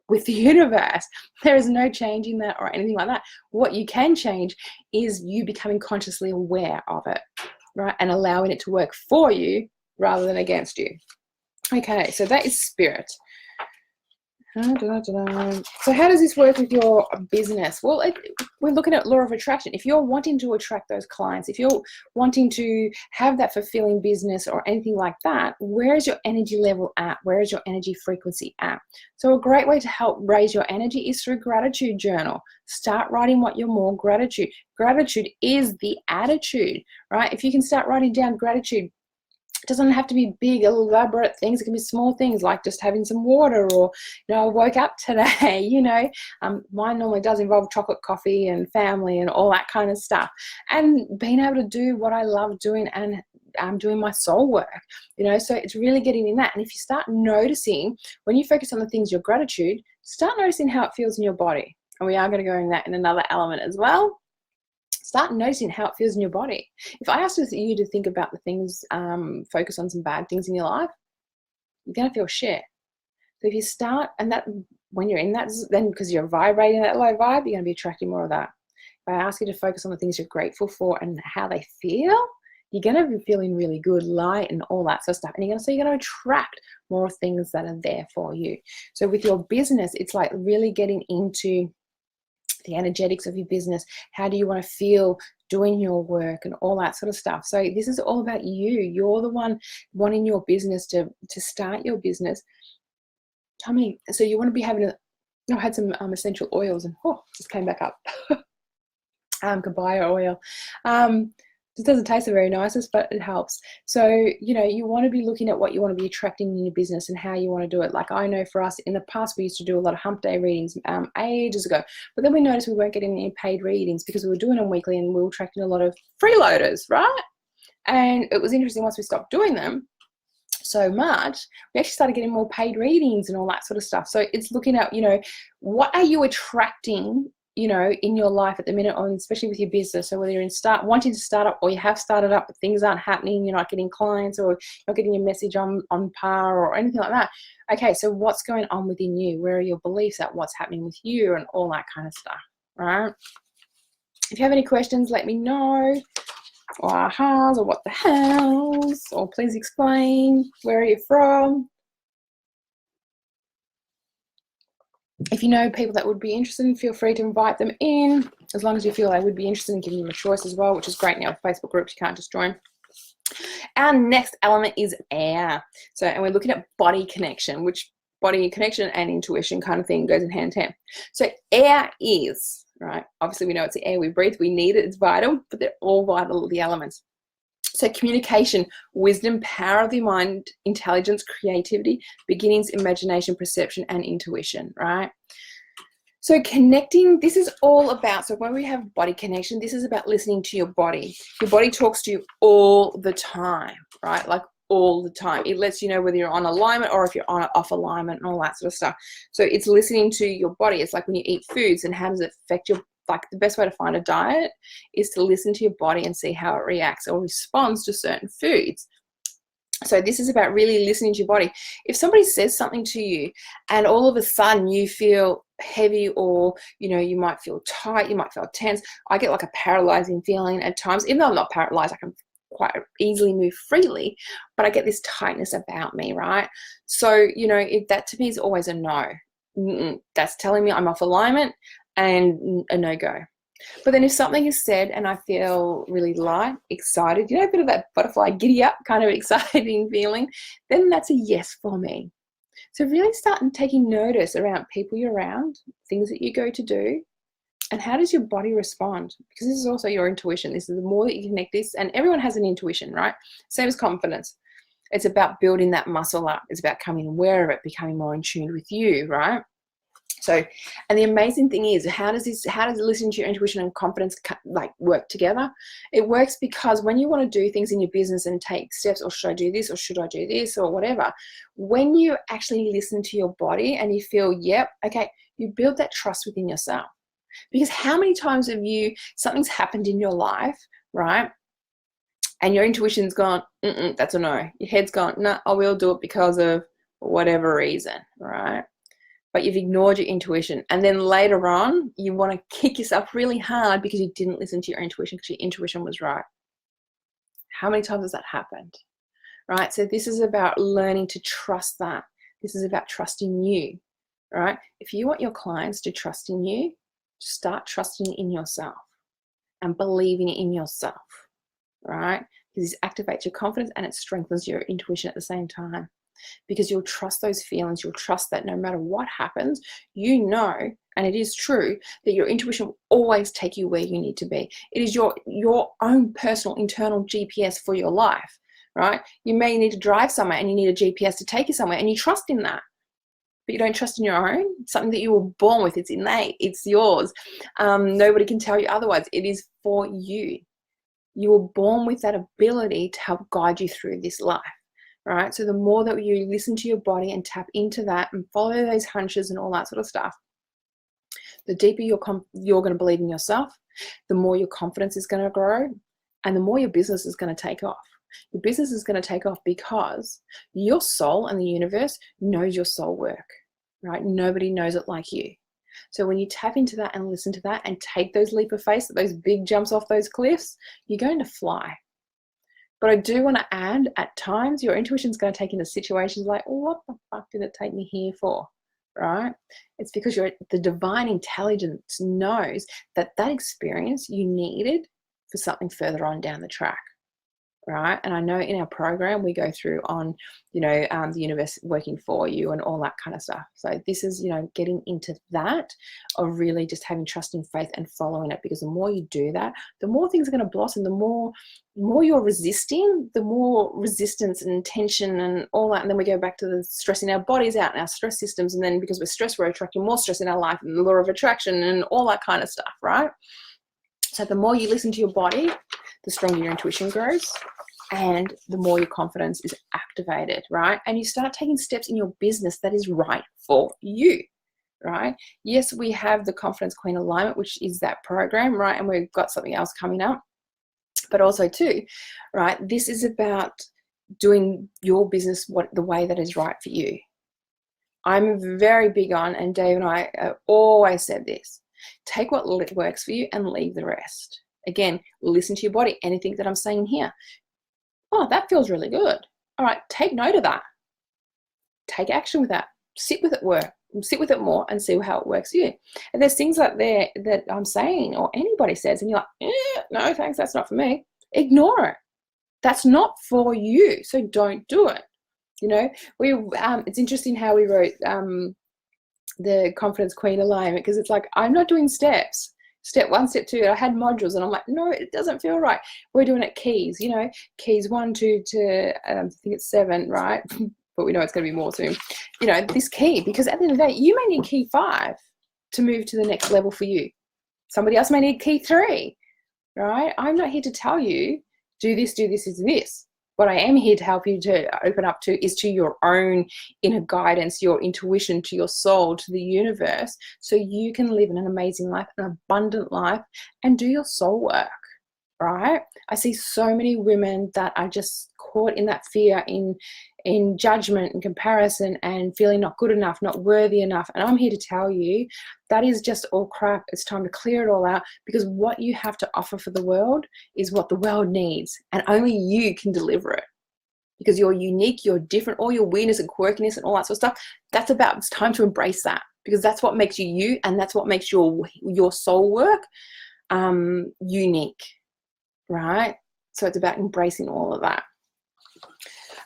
with the universe. There is no changing that or anything like that. What you can change is you becoming consciously aware of it, right? And allowing it to work for you rather than against you. Okay, so that is spirit. So how does this work with your business? Well, we're looking at law of attraction. If you're wanting to attract those clients, if you're wanting to have that fulfilling business or anything like that, where is your energy level at? Where is your energy frequency at? So a great way to help raise your energy is through gratitude journal. Start writing what you're more gratitude. Gratitude is the attitude, right? If you can start writing down gratitude, it doesn't have to be big, elaborate things. It can be small things like just having some water, or, I woke up today, mine normally does involve chocolate coffee and family and all that kind of stuff. And being able to do what I love doing and doing my soul work, you know. So it's really getting in that. And if you start noticing, when you focus on the things, your gratitude, start noticing how it feels in your body. And we are going to go in that in another element as well. Start noticing how it feels in your body. If I asked you to think about the things, focus on some bad things in your life, you're going to feel shit. So if you start, and that when you're in that, then because you're vibrating that low vibe, you're going to be attracting more of that. If I ask you to focus on the things you're grateful for and how they feel, you're going to be feeling really good, light, and all that sort of stuff. And you're going to attract more things that are there for you. So with your business, it's like really getting into the energetics of your business. How do you want to feel doing your work and all that sort of stuff? So this is all about you. You're the one wanting your business to start your business. Tell me, so you want to be having I had some essential oils and just came back up. Kabaya oil. It doesn't taste the very nicest, but it helps. So, you know, you want to be looking at what you want to be attracting in your business and how you want to do it. Like I know for us in the past, we used to do a lot of hump day readings ages ago, but then we noticed we weren't getting any paid readings because we were doing them weekly and we were attracting a lot of freeloaders, right? And it was interesting once we stopped doing them so much, we actually started getting more paid readings and all that sort of stuff. So it's looking at, you know, what are you attracting, you know, in your life at the minute, or especially with your business. So whether you're wanting to start up, or you have started up but things aren't happening, you're not getting clients, or you're not getting your message on par or anything like that. Okay, so what's going on within you? Where are your beliefs at? What's happening with you and all that kind of stuff, right? If you have any questions, let me know. Or ahas, or what the hells, or please explain, where are you from? If you know people that would be interested, feel free to invite them in, as long as you feel they would be interested in giving them a choice as well, which is great now with Facebook groups, you can't just join. Our next element is air. So, and we're looking at body connection, which body connection and intuition kind of thing goes in hand in hand. So air is, right, obviously we know it's the air we breathe, we need it, it's vital, but they're all vital, the elements. So communication, wisdom, power of the mind, intelligence, creativity, beginnings, imagination, perception, and intuition, right? So connecting, this is all about, so when we have body connection, this is about listening to your body. Your body talks to you all the time, right? Like all the time. It lets you know whether you're on alignment or if you're on off alignment and all that sort of stuff. So it's listening to your body. It's like when you eat foods, and how does it affect your, like the best way to find a diet is to listen to your body and see how it reacts or responds to certain foods. So this is about really listening to your body. If somebody says something to you and all of a sudden you feel heavy, or, you know, you might feel tight, you might feel tense. I get like a paralyzing feeling at times, even though I'm not paralyzed, I can quite easily move freely, but I get this tightness about me, right? So, you know, that to me is always a no. That's telling me I'm off alignment and a no-go. But then if something is said and I feel really light, excited, you know, a bit of that butterfly giddy up kind of exciting feeling, then that's a yes for me. So really start taking notice around people you're around, things that you go to do, and how does your body respond? Because this is also your intuition. This is the more that you connect this, and everyone has an intuition, right? Same as confidence. It's about building that muscle up. It's about becoming aware of it, becoming more in tune with you, right? So, and the amazing thing is, how does listening to your intuition and confidence like work together? It works because when you want to do things in your business and take steps, or should I do this, or should I do this, or whatever, when you actually listen to your body and you feel, yep, okay, you build that trust within yourself. Because how many times have something's happened in your life, right? And your intuition's gone, that's a no. Your head's gone, no, I will do it because of whatever reason, right? But you've ignored your intuition. And then later on, you want to kick yourself really hard because you didn't listen to your intuition, because your intuition was right. How many times has that happened, right? So this is about learning to trust that. This is about trusting you, right? If you want your clients to trust in you, start trusting in yourself and believing in yourself, right? Because this activates your confidence and it strengthens your intuition at the same time. Because you'll trust those feelings, you'll trust that no matter what happens, you know, and it is true, that your intuition will always take you where you need to be. It is your own personal internal GPS for your life, right? You may need to drive somewhere and you need a GPS to take you somewhere, and you trust in that. But you don't trust in your own, something that you were born with. It's innate, it's yours. Nobody can tell you otherwise. It is for you. You were born with that ability to help guide you through this life, right? So the more that you listen to your body and tap into that and follow those hunches and all that sort of stuff, the deeper you're going to believe in yourself, the more your confidence is going to grow, and the more your business is going to take off. Your business is going to take off because your soul and the universe knows your soul work, right? Nobody knows it like you. So when you tap into that and listen to that and take those leap of faith, those big jumps off those cliffs, you're going to fly. But I do want to add, at times, your intuition is going to take into situations like, what the fuck did it take me here for? Right? It's because the divine intelligence knows that experience you needed for something further on down the track. Right? And I know in our program we go through on, the universe working for you and all that kind of stuff. So this is, getting into that of really just having trust and faith and following it, because the more you do that, the more things are going to blossom. The more you're resisting, the more resistance and tension and all that. And then we go back to the stressing our bodies out and our stress systems. And then because we're stressed, we're attracting more stress in our life and the law of attraction and all that kind of stuff, right? So the more you listen to your body, the stronger your intuition grows, and the more your confidence is activated, right? And you start taking steps in your business that is right for you, right? Yes, we have the Confidence Queen Alignment, which is that program, right? And we've got something else coming up. But also too, right, this is about doing your business the way that is right for you. I'm very big on, and Dave and I have always said this, take what works for you and leave the rest. Again, listen to your body. Anything that I'm saying here, oh, that feels really good. All right, take note of that. Take action with that. Sit with it more and see how it works for you. And there's things out there that I'm saying or anybody says and you're like, no, thanks, that's not for me. Ignore it. That's not for you, so don't do it. It's interesting how we wrote the Confidence Queen Alignment, because it's like, I'm not doing steps. Step 1, step 2, I had modules and I'm like, no, it doesn't feel right. We're doing it keys, keys 1, 2 to I think it's 7, right? But we know it's going to be more soon. This key, because at the end of the day, you may need key 5 to move to the next level for you. Somebody else may need key 3, right? I'm not here to tell you, do this, do this. What I am here to help you to open up to is to your own inner guidance, your intuition, to your soul, to the universe, so you can live an amazing life, an abundant life, and do your soul work, right? I see so many women that are just caught in that fear, in judgment and comparison and feeling not good enough, not worthy enough. And I'm here to tell you that is just all crap. It's time to clear it all out, because what you have to offer for the world is what the world needs, and only you can deliver it, because you're unique, you're different, all your weirdness and quirkiness and all that sort of stuff. It's time to embrace that, because that's what makes you you, and that's what makes your soul work unique, right? So it's about embracing all of that.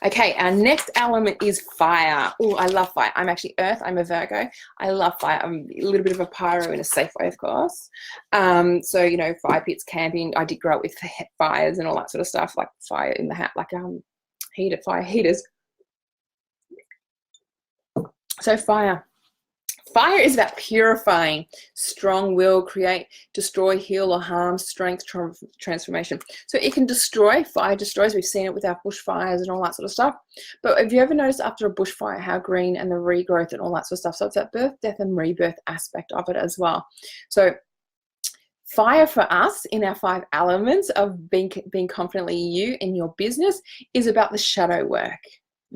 Okay, our next element is fire. Oh, I love fire. I'm actually Earth. I'm a Virgo. I love fire. I'm a little bit of a pyro in a safe way, of course. So, fire pits, camping. I did grow up with fires and all that sort of stuff, like fire in the hat, like fire heaters. So fire. Fire is about purifying, strong will, create, destroy, heal or harm, strength, transformation. So it can destroy. Fire destroys. We've seen it with our bushfires and all that sort of stuff. But have you ever noticed after a bushfire how green and the regrowth and all that sort of stuff? So it's that birth, death and rebirth aspect of it as well. So fire for us in our 5 elements of being confidently you in your business is about the shadow work.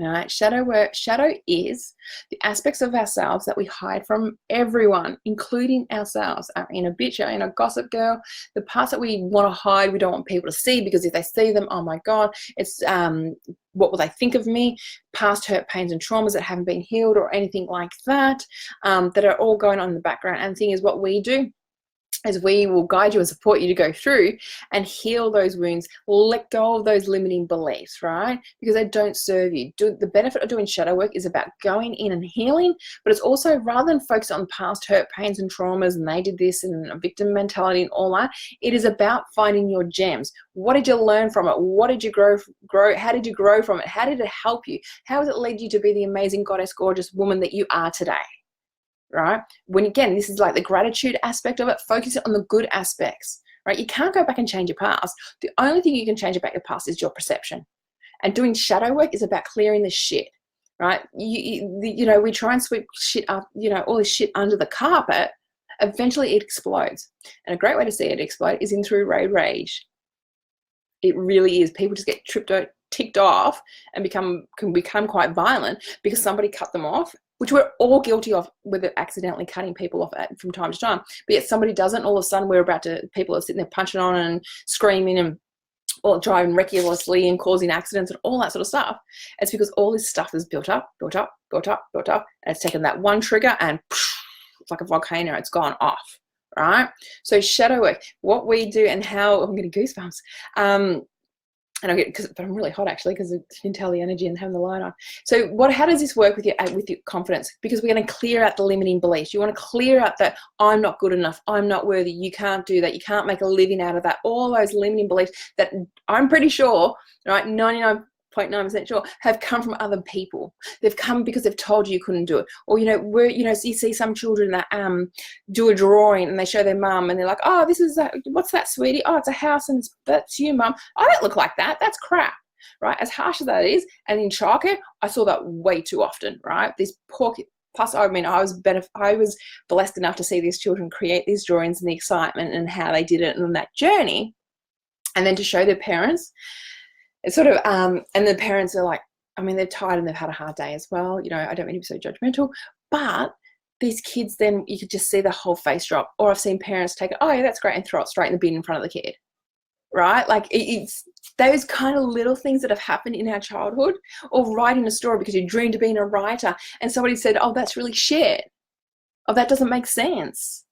Right? Shadow work. Shadow is the aspects of ourselves that we hide from everyone, including ourselves. Our inner bitch, our inner gossip girl, the parts that we want to hide, we don't want people to see, because if they see them, oh my God, it's what will they think of me? Past hurt, pains and traumas that haven't been healed or anything like that, that are all going on in the background. And the thing is, what we do is we will guide you and support you to go through and heal those wounds, let go of those limiting beliefs, right? Because they don't serve you. The benefit of doing shadow work is about going in and healing, but it's also, rather than focus on past hurt, pains and traumas, and they did this and a victim mentality and all that, it is about finding your gems. What did you learn from it? What did you grow? How did you grow from it? How did it help you? How has it led you to be the amazing, goddess, gorgeous woman that you are today? Right? When again, this is like the gratitude aspect of it, focus on the good aspects, right? You can't go back and change your past. The only thing you can change about your past is your perception. And doing shadow work is about clearing the shit, right? We try and sweep shit up, all this shit under the carpet. Eventually it explodes. And a great way to see it explode is in through road rage. It really is. People just get ticked off and can become quite violent because somebody cut them off, which we're all guilty of, whether accidentally cutting people off from time to time. But yet somebody doesn't, all of a sudden people are sitting there punching on and screaming and or driving recklessly and causing accidents and all that sort of stuff. It's because all this stuff is built up, and it's taken that one trigger and it's like a volcano, it's gone off, right? So shadow work, what we do and how, I'm getting goosebumps. But I'm really hot actually because you can tell the energy and having the light on. So how does this work with your confidence? Because we're going to clear out the limiting beliefs. You want to clear out that I'm not good enough, I'm not worthy, you can't do that, you can't make a living out of that. All those limiting beliefs that I'm pretty sure, right, 99.9% sure, have come from other people. They've come because they've told you couldn't do it. Or, you see some children that do a drawing and they show their mum and they're like, oh, what's that, sweetie? Oh, it's a house and that's you, mum. I don't look like that. That's crap, right? As harsh as that is. And in childcare, I saw that way too often, right? These poor kids. Plus, I was blessed enough to see these children create these drawings and the excitement and how they did it and on that journey. And then to show their parents, it's sort of, and the parents are like, they're tired and they've had a hard day as well. I don't mean to be so judgmental, but these kids, then you could just see the whole face drop. Or I've seen parents take it, oh yeah, that's great, and throw it straight in the bin in front of the kid, right? Like it's those kind of little things that have happened in our childhood. Or writing a story because you dreamed of being a writer and somebody said, oh, that's really shit. Oh, that doesn't make sense.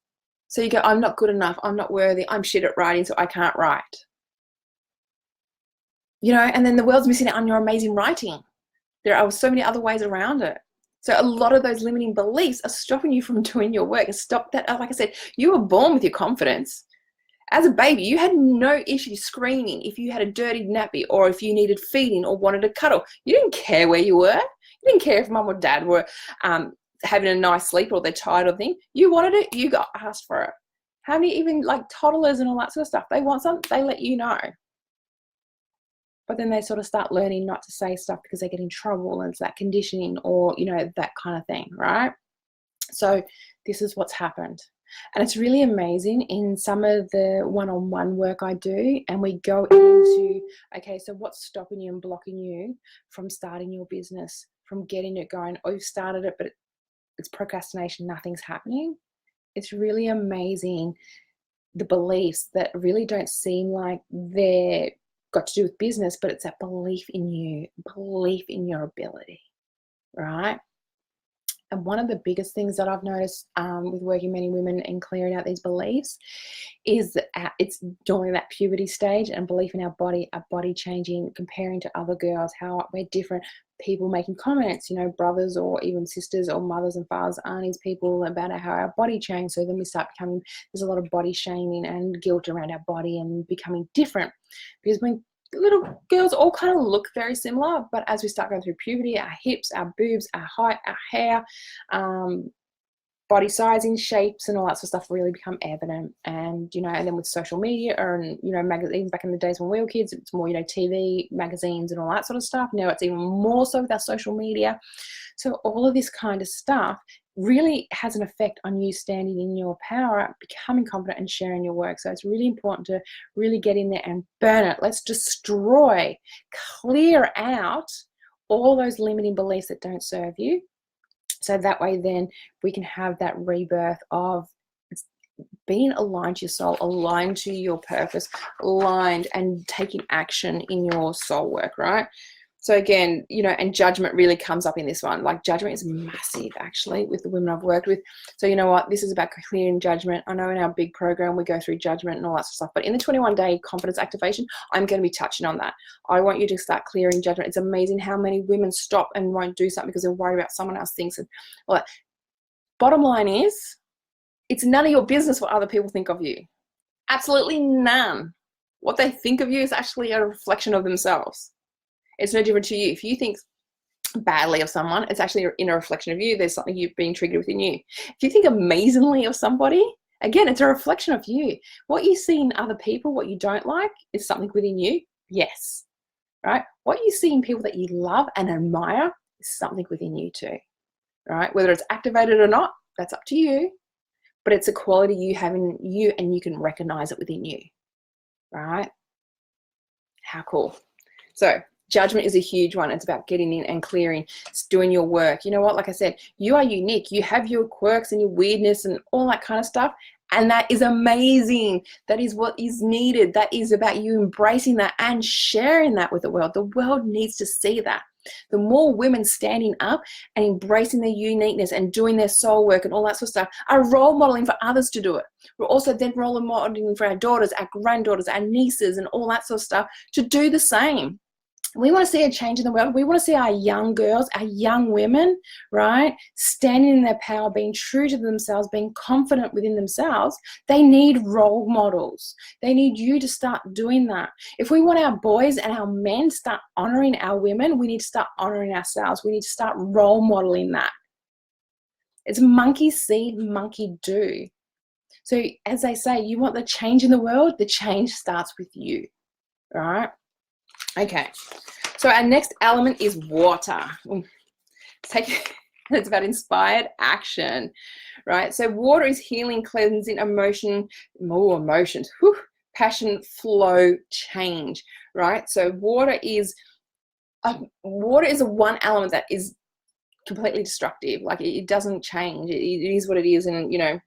So you go, I'm not good enough, I'm not worthy, I'm shit at writing, so I can't write. And then the world's missing out on your amazing writing. There are so many other ways around it. So a lot of those limiting beliefs are stopping you from doing your work. Stop that. Like I said, you were born with your confidence. As a baby, you had no issue screaming if you had a dirty nappy or if you needed feeding or wanted a cuddle. You didn't care where you were. You didn't care if mum or dad were having a nice sleep or they're tired or thing. You wanted it, you got asked for it. How many even like toddlers and all that sort of stuff, they want something, they let you know. But then they sort of start learning not to say stuff because they get in trouble and it's that conditioning or, that kind of thing, right? So this is what's happened. And it's really amazing in some of the one-on-one work I do, and we go into, okay, so what's stopping you and blocking you from starting your business, from getting it going? Oh, you've started it, but it's procrastination, nothing's happening. It's really amazing, the beliefs that really don't seem like they're got to do with business, but it's that belief in you, belief in your ability, right? And one of the biggest things that I've noticed with working many women and clearing out these beliefs is that it's during that puberty stage and belief in our body changing, comparing to other girls, how we're different, people making comments, brothers or even sisters or mothers and fathers, aunties, people about how our body changed. So then we start becoming, there's a lot of body shaming and guilt around our body and becoming different, because when little girls all kind of look very similar, but as we start going through puberty, our hips, our boobs, our height, our hair, body sizing, shapes and all that sort of stuff really become evident. And and then with social media and magazines, back in the days when we were kids, it's more TV, magazines and all that sort of stuff. Now it's even more so with our social media. So all of this kind of stuff really has an effect on you standing in your power, becoming confident and sharing your work. So it's really important to really get in there and burn it. Let's destroy, clear out all those limiting beliefs that don't serve you. So that way then we can have that rebirth of being aligned to your soul, aligned to your purpose, aligned and taking action in your soul work, right? So again, and judgment really comes up in this one. Like judgment is massive actually with the women I've worked with. So you know what, this is about clearing judgment. I know in our big program we go through judgment and all that sort of stuff, but in the 21-day confidence activation, I'm going to be touching on that. I want you to start clearing judgment. It's amazing how many women stop and won't do something because they're worried about someone else thinks. And well, bottom line is, it's none of your business what other people think of you. Absolutely none. What they think of you is actually a reflection of themselves. It's no different to you. If you think badly of someone, it's actually in a reflection of you. There's something you've been triggered within you. If you think amazingly of somebody, Again, it's a reflection of you. What you see in other people, what you don't like, is something within you. Yes. Right? What you see in people that you love and admire is something within you too. Right? Whether it's activated or not, that's up to you. But it's a quality you have in you and you can recognize it within you. Right? How cool. So judgment is a huge one. It's about getting in and clearing. It's doing your work. You know what? Like I said, you are unique. You have your quirks and your weirdness and all that kind of stuff. And that is amazing. That is what is needed. That is about you embracing that and sharing that with the world. The world needs to see that. The more women standing up and embracing their uniqueness and doing their soul work and all that sort of stuff are role modeling for others to do it. We're also then role modeling for our daughters, our granddaughters, our nieces and all that sort of stuff to do the same. We want to see a change in the world. We want to see our young girls, our young women, right, standing in their power, being true to themselves, being confident within themselves. They need role models. They need you to start doing that. If we want our boys and our men to start honoring our women, we need to start honoring ourselves. We need to start role modeling that. It's monkey see, monkey do. So as they say, you want the change in the world, the change starts with you, right? Okay, so our next element is water. It's about inspired action, right? So water is healing, cleansing, emotions, passion, flow, change, right? So water is a one element that is completely destructive. Like it doesn't change. It is what it is, and you know.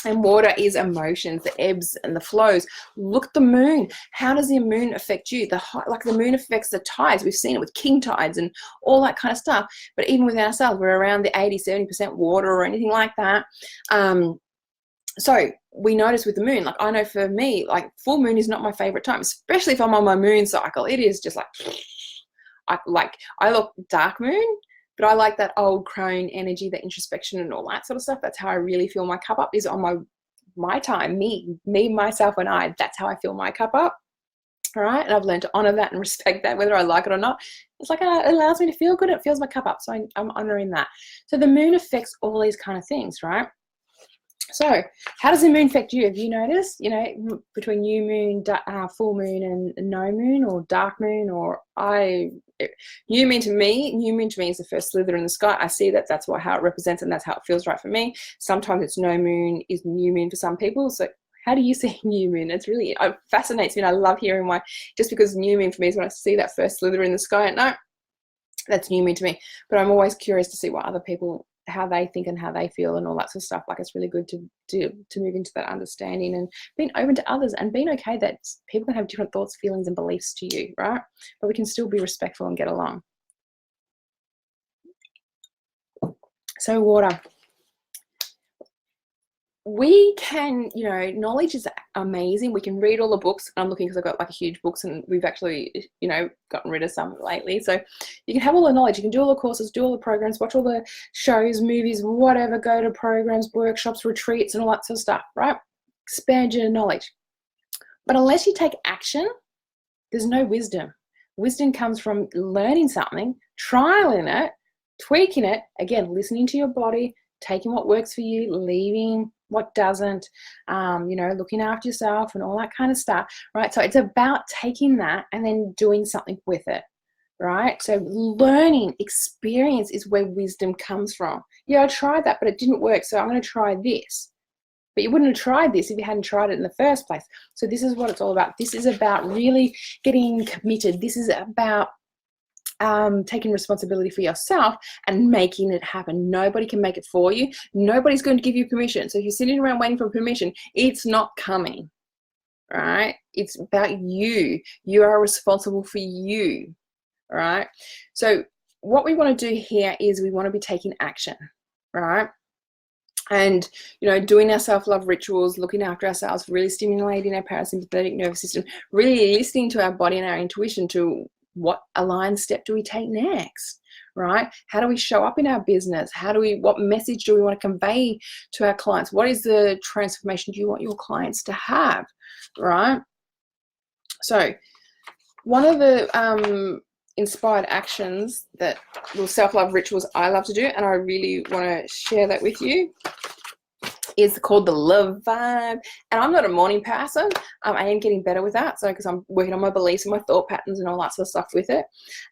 And water is emotions, the ebbs and the flows. Look at the moon. How does the moon affect you? Like the moon affects the tides. We've seen it with king tides and all that kind of stuff. But even with ourselves, we're around the 80-70% water or anything like that. So we notice with the moon, like I know for me, like full moon is not my favorite time, especially if I'm on my moon cycle. It is just like, I look dark moon. But I like that old crone energy, the introspection and all that sort of stuff. That's how I really fill my cup up, is on my time, me, myself, and I. That's how I fill my cup up. All right. And I've learned to honor that and respect that, whether I like it or not. It's like it allows me to feel good. It fills my cup up. So I'm honoring that. So the moon affects all these kind of things, right? So how does the moon affect you? Have you noticed, you know, between new moon, full moon and no moon, or dark moon, or new moon to me is the first slither in the sky. I see that's how it represents, and that's how it feels right for me. Sometimes it's no moon is new moon for some people. So how do you see new moon? It fascinates me, and I love hearing why. Just because new moon for me is when I see that first slither in the sky, no, that's new moon to me. But I'm always curious to see what other people, how they think and how they feel and all that sort of stuff. Like it's really good to move into that understanding and being open to others and being okay that people can have different thoughts, feelings and beliefs to you, right? But we can still be respectful and get along. So water. We can, you know, knowledge is amazing. We can read all the books. I'm looking because I've got like huge books, and we've actually, you know, gotten rid of some lately. So you can have all the knowledge. You can do all the courses, do all the programs, watch all the shows, movies, whatever, go to programs, workshops, retreats, and all that sort of stuff, right? Expand your knowledge. But unless you take action, there's no wisdom. Wisdom comes from learning something, trialing it, tweaking it, again, listening to your body, taking what works for you, leaving what doesn't, you know, looking after yourself and all that kind of stuff, right? So it's about taking that and then doing something with it, right? So learning experience is where wisdom comes from. Yeah, I tried that, but it didn't work, so I'm going to try this. But you wouldn't have tried this if you hadn't tried it in the first place. So this is what it's all about. This is about really getting committed. This is about taking responsibility for yourself and making it happen. Nobody can make it for you. Nobody's going to give you permission. So if you're sitting around waiting for permission, it's not coming, right? It's about you. You are responsible for you, right? So what we want to do here is we want to be taking action, right? And, you know, doing our self-love rituals, looking after ourselves, really stimulating our parasympathetic nervous system, really listening to our body and our intuition to what aligned step do we take next, right? How do we show up in our business? What message do we want to convey to our clients? What is the transformation do you want your clients to have, right? So one of the inspired actions that self-love rituals I love to do, and I really want to share that with you, is called the love vibe. And I'm not a morning person. I am getting better with that. So, because I'm working on my beliefs and my thought patterns and all that sort of stuff with it.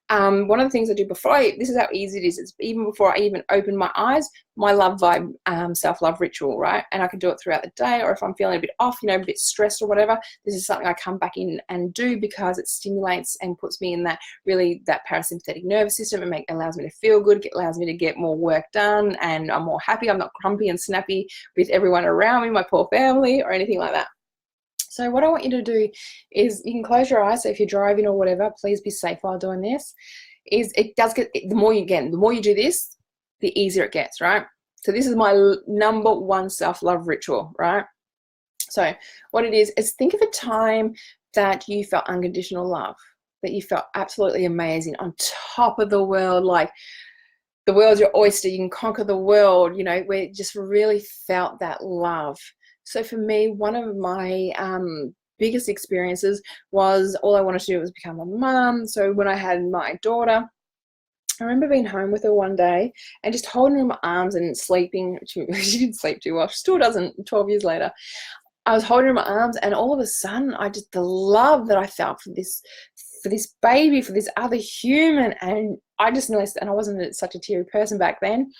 One of the things I do this is how easy it is. It's even before I even open my eyes, my love vibe, self-love ritual, right? And I can do it throughout the day, or if I'm feeling a bit off, a bit stressed or whatever, this is something I come back in and do because it stimulates and puts me in that parasympathetic nervous system and allows me to feel good, allows me to get more work done, and I'm more happy. I'm not grumpy and snappy with everyone around me, my poor family, or anything like that. So what I want you to do is, you can close your eyes. So if you're driving or whatever, please be safe while doing this. It does get, the more you do this, the easier it gets, right? So this is my number one self-love ritual, right? So what it is think of a time that you felt unconditional love, that you felt absolutely amazing, on top of the world, like the world's your oyster, you can conquer the world, where you just really felt that love. So for me, one of my biggest experiences was, all I wanted to do was become a mum. So when I had my daughter, I remember being home with her one day and just holding her in my arms and sleeping. She didn't sleep too well. She still doesn't 12 years later. I was holding her in my arms, and all of a sudden, the love that I felt for this baby, for this other human, and I just noticed, and I wasn't such a teary person back then,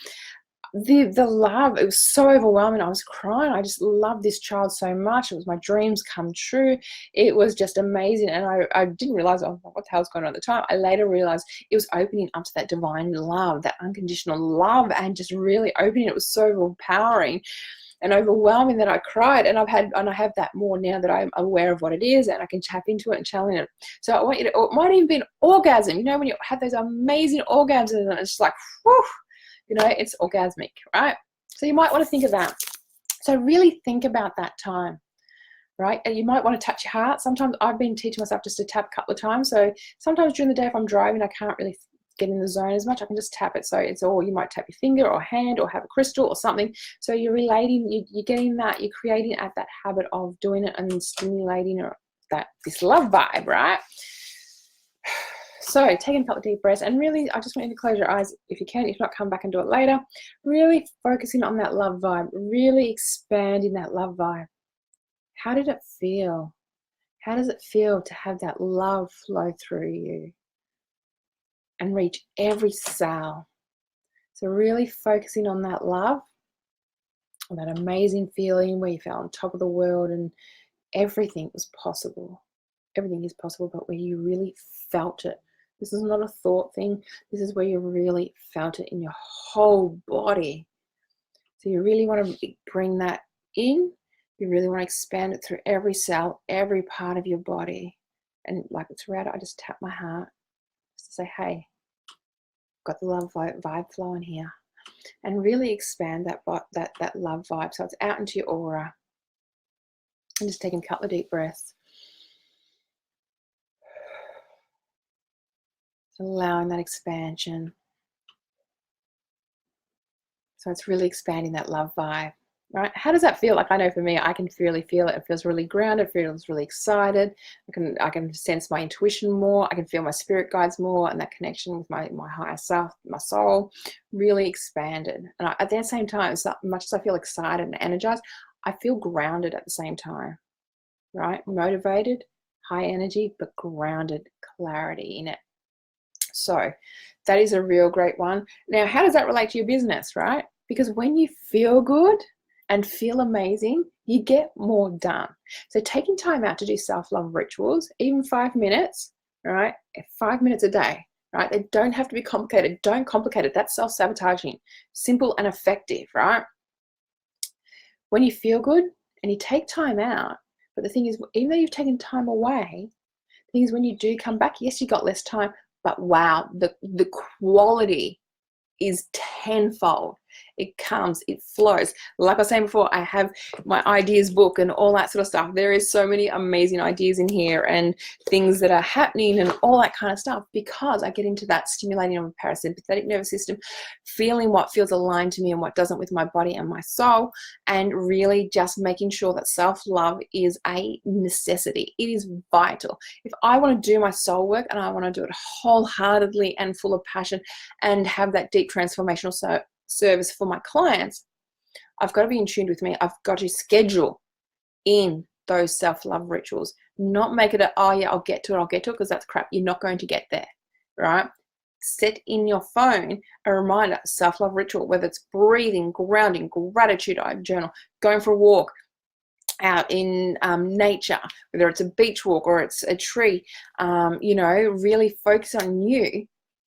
the love, it was so overwhelming. I was crying. I just loved this child so much. It was my dreams come true. It was just amazing. And I didn't realize what the hell's going on at the time. I later realized it was opening up to that divine love, that unconditional love, and just really opening. It was so overpowering and overwhelming that I cried. And I have that more now that I'm aware of what it is, and I can tap into it and challenge it. So I want you to, it might even be an orgasm, when you have those amazing orgasms, and it's just like, whew, it's orgasmic, right? So you might want to think of that. So really think about that time, right? And you might want to touch your heart. Sometimes I've been teaching myself just to tap a couple of times. So sometimes during the day, if I'm driving, I can't really get in the zone as much. I can just tap it. So it's all, you might tap your finger or hand or have a crystal or something. So you're relating, you're getting that, you're creating that habit of doing it and stimulating this love vibe, right? So taking a couple of deep breaths, and really, I just want you to close your eyes if you can. If not, come back and do it later. Really focusing on that love vibe, really expanding that love vibe. How did it feel? How does it feel to have that love flow through you and reach every cell? So really focusing on that love, on that amazing feeling where you felt on top of the world and everything was possible. Everything is possible, but where you really felt it. This is not a thought thing. This is where you really felt it in your whole body. So you really want to bring that in. You really want to expand it through every cell, every part of your body. And like throughout it, I just tap my heart just to say, hey, got the love vibe flowing here. And really expand that love vibe so it's out into your aura. And just taking a couple of deep breaths. Allowing that expansion. So it's really expanding that love vibe, right? How does that feel? Like, I know for me, I can really feel it. It feels really grounded, feels really excited. I can sense my intuition more. I can feel my spirit guides more, and that connection with my higher self, my soul, really expanded. And at the same time, as much as I feel excited and energized, I feel grounded at the same time, right? Motivated, high energy, but grounded, clarity in it. So that is a real great one. Now, how does that relate to your business, right? Because when you feel good and feel amazing, you get more done. So taking time out to do self-love rituals, even 5 minutes, right? 5 minutes a day, right? They don't have to be complicated. Don't complicate it. That's self-sabotaging. Simple and effective, right? When you feel good and you take time out, but the thing is, even though you've taken time away, the thing is, when you do come back, yes, you got less time, but wow, the quality is tenfold. It comes, it flows. Like I was saying before, I have my ideas book and all that sort of stuff. There is so many amazing ideas in here and things that are happening and all that kind of stuff, because I get into that stimulating of the parasympathetic nervous system, feeling what feels aligned to me and what doesn't with my body and my soul, and really just making sure that self-love is a necessity. It is vital. If I want to do my soul work and I want to do it wholeheartedly and full of passion and have that deep transformational service for my clients, I've got to be in tune with me. I've got to schedule in those self-love rituals, not make it a, oh yeah, I'll get to it, because that's crap. You're not going to get there, right? Set in your phone a reminder, self-love ritual, whether it's breathing, grounding, gratitude journal, going for a walk out in nature, whether it's a beach walk or it's a tree, really focus on you,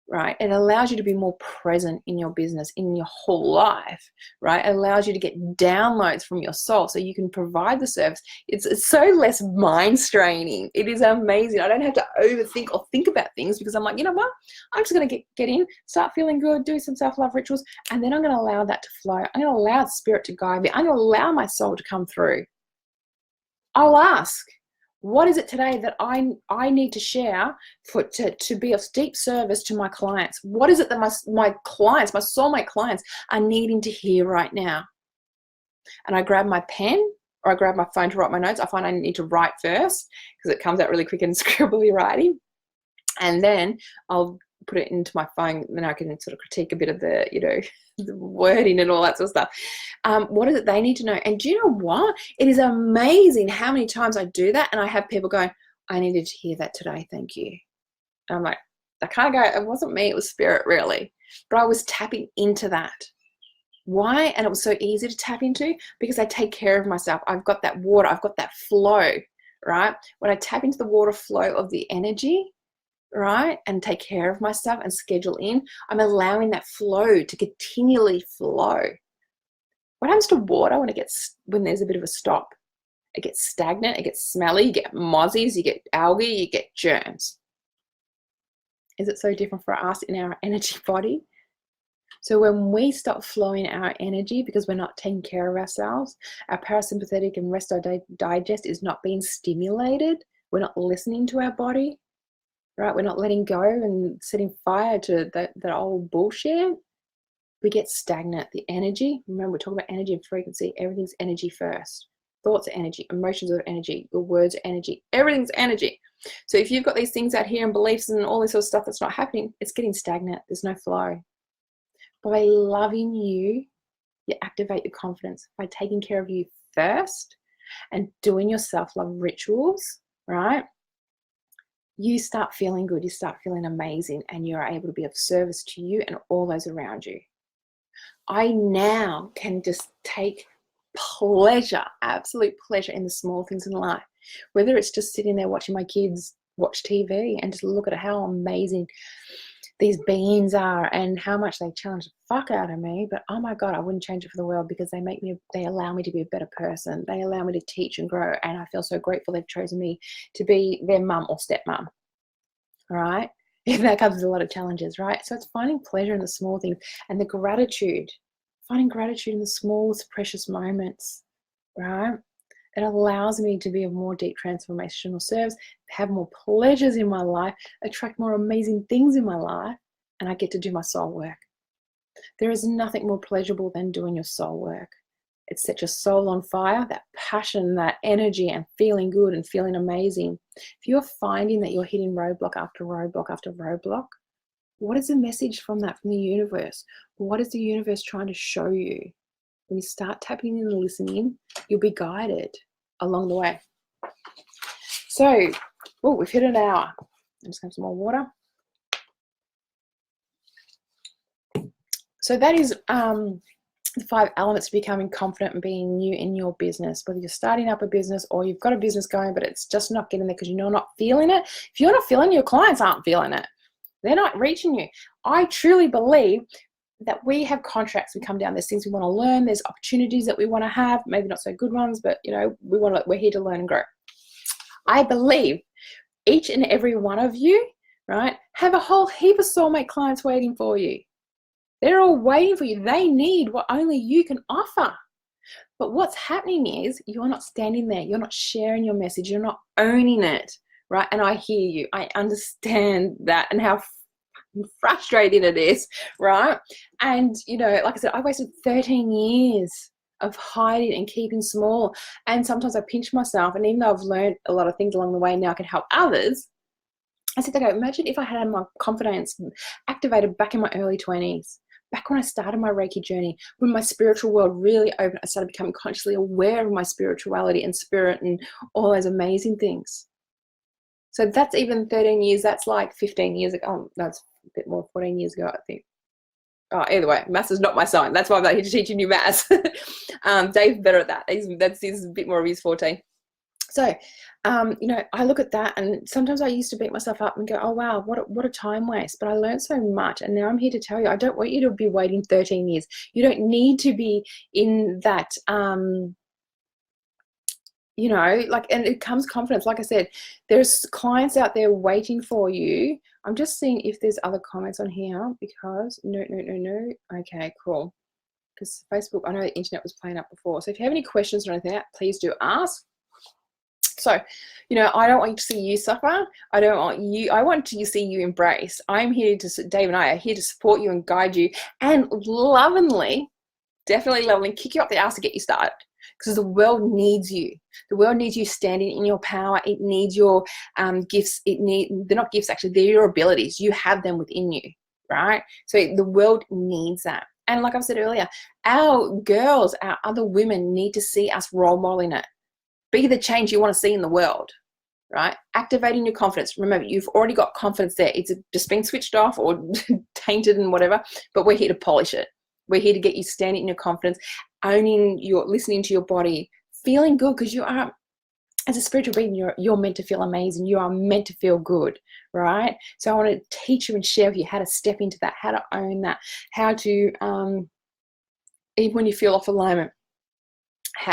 right? It allows you to be more present in your business, in your whole life, right? It allows you to get downloads from your soul so you can provide the service. It's so less mind straining. It is amazing. I don't have to overthink or think about things, because I'm like, you know what? I'm just going to get in, start feeling good, do some self-love rituals, and then I'm going to allow that to flow. I'm going to allow the spirit to guide me. I'm going to allow my soul to come through. I'll ask, what is it today that I need to share to be of deep service to my clients? What is it that my clients, my soulmate clients, are needing to hear right now? And I grab my pen or I grab my phone to write my notes. I find I need to write first because it comes out really quick in scribbly writing. And then I'll put it into my phone, then I can sort of critique a bit of the, the wording and all that sort of stuff. What is it they need to know? And do you know what? It is amazing how many times I do that and I have people going, I needed to hear that today, thank you. And I'm like, I can't go, it wasn't me, it was spirit really. But I was tapping into that. Why? And it was so easy to tap into because I take care of myself. I've got that water, I've got that flow, right? When I tap into the water flow of the energy, right, and take care of myself and schedule in, I'm allowing that flow to continually flow. What happens to water when there's a bit of a stop? It gets stagnant, it gets smelly, you get mozzies, you get algae, you get germs. Is it so different for us in our energy body? So when we stop flowing our energy because we're not taking care of ourselves, our parasympathetic and rest digest is not being stimulated, we're not listening to our body, right? We're not letting go and setting fire to that old bullshit. We get stagnant. The energy, remember we're talking about energy and frequency, everything's energy first. Thoughts are energy, emotions are energy, your words are energy, everything's energy. So if you've got these things out here and beliefs and all this sort of stuff that's not happening, it's getting stagnant, there's no flow. By loving you, you activate your confidence. By taking care of you first and doing your self-love rituals, right? You start feeling good, you start feeling amazing, and you're able to be of service to you and all those around you. I now can just take pleasure, absolute pleasure in the small things in life, whether it's just sitting there watching my kids watch TV and just look at how amazing these beings are and how much they challenge the fuck out of me, but oh my God, I wouldn't change it for the world because they allow me to be a better person. They allow me to teach and grow, and I feel so grateful they've chosen me to be their mum or stepmom, right? And that comes with a lot of challenges, right? So it's finding pleasure in the small things and the gratitude, finding gratitude in the smallest precious moments, right? It allows me to be of more deep transformational service, have more pleasures in my life, attract more amazing things in my life, and I get to do my soul work. There is nothing more pleasurable than doing your soul work. It sets your soul on fire, that passion, that energy, and feeling good and feeling amazing. If you're finding that you're hitting roadblock after roadblock after roadblock, what is the message from that, from the universe? What is the universe trying to show you? When you start tapping in and listening, you'll be guided along the way. So, we've hit an hour. I'm just going to have some more water. So that is the 5 elements to becoming confident and being you in your business, whether you're starting up a business or you've got a business going, but it's just not getting there because you're not feeling it. If you're not feeling it, your clients aren't feeling it. They're not reaching you. I truly believe that we have contracts, we come down, there's things we want to learn, there's opportunities that we want to have, maybe not so good ones, but we're here to learn and grow. I believe each and every one of you, right, have a whole heap of soulmate clients waiting for you. They're all waiting for you. They need what only you can offer. But what's happening is you're not standing there, you're not sharing your message, you're not owning it, right? And I hear you, I understand that and how frustrating it is, right? And like I said, I wasted 13 years of hiding and keeping small, and sometimes I pinch myself, and even though I've learned a lot of things along the way, now I can help others. I said, imagine if I had my confidence activated back in my early 20s, back when I started my Reiki journey, when my spiritual world really opened, I started becoming consciously aware of my spirituality and spirit and all those amazing things. So that's even 13 years, that's like 15 years ago. Oh, that's a bit more, 14 years ago, I think. Oh, either way, maths is not my sign. That's why I'm not here to teach you maths. Dave's better at that. That's a bit more of his forte. So, you know, I look at that, and sometimes I used to beat myself up and go, oh, wow, what a time waste. But I learned so much. And now I'm here to tell you, I don't want you to be waiting 13 years. You don't need to be in that, you know, like, and it comes confidence. Like I said, there's clients out there waiting for you. I'm just seeing if there's other comments on here because no. Okay, cool. Because Facebook, I know the internet was playing up before. So if you have any questions or anything, please do ask. So, you know, I don't want you to see you suffer. I want to see you embrace. I'm here to, Dave and I are here to support you and guide you and lovingly, definitely lovingly kick you up the ass to get you started. Because the world needs you. The world needs you standing in your power. It needs your gifts. They're not gifts, actually, they're your abilities. You have them within you, right? So the world needs that. And like I've said earlier, our girls, our other women need to see us role modeling it. Be the change you want to see in the world, right? Activating your confidence. Remember, you've already got confidence there. It's just been switched off or tainted and whatever, but we're here to polish it. We're here to get you standing in your confidence, listening to your body, feeling good, because you are, as a spiritual being, you're meant to feel amazing. You are meant to feel good, right? So I want to teach you and share with you how to step into that, how to own that, how to, even when you feel off alignment,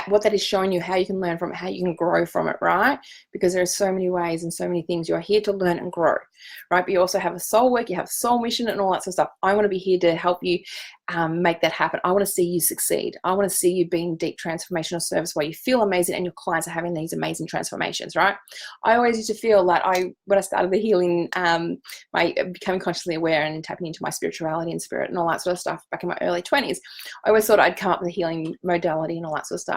what that is showing you, how you can learn from it, how you can grow from it, right? Because there are so many ways and so many things. You're here to learn and grow, right? But you also have a soul work, you have soul mission and all that sort of stuff. I want to be here to help you make that happen. I want to see you succeed. I want to see you being deep transformational service where you feel amazing and your clients are having these amazing transformations, right? I always used to feel that when I started the healing, my becoming consciously aware and tapping into my spirituality and spirit and all that sort of stuff back in my early 20s, I always thought I'd come up with a healing modality and all that sort of stuff.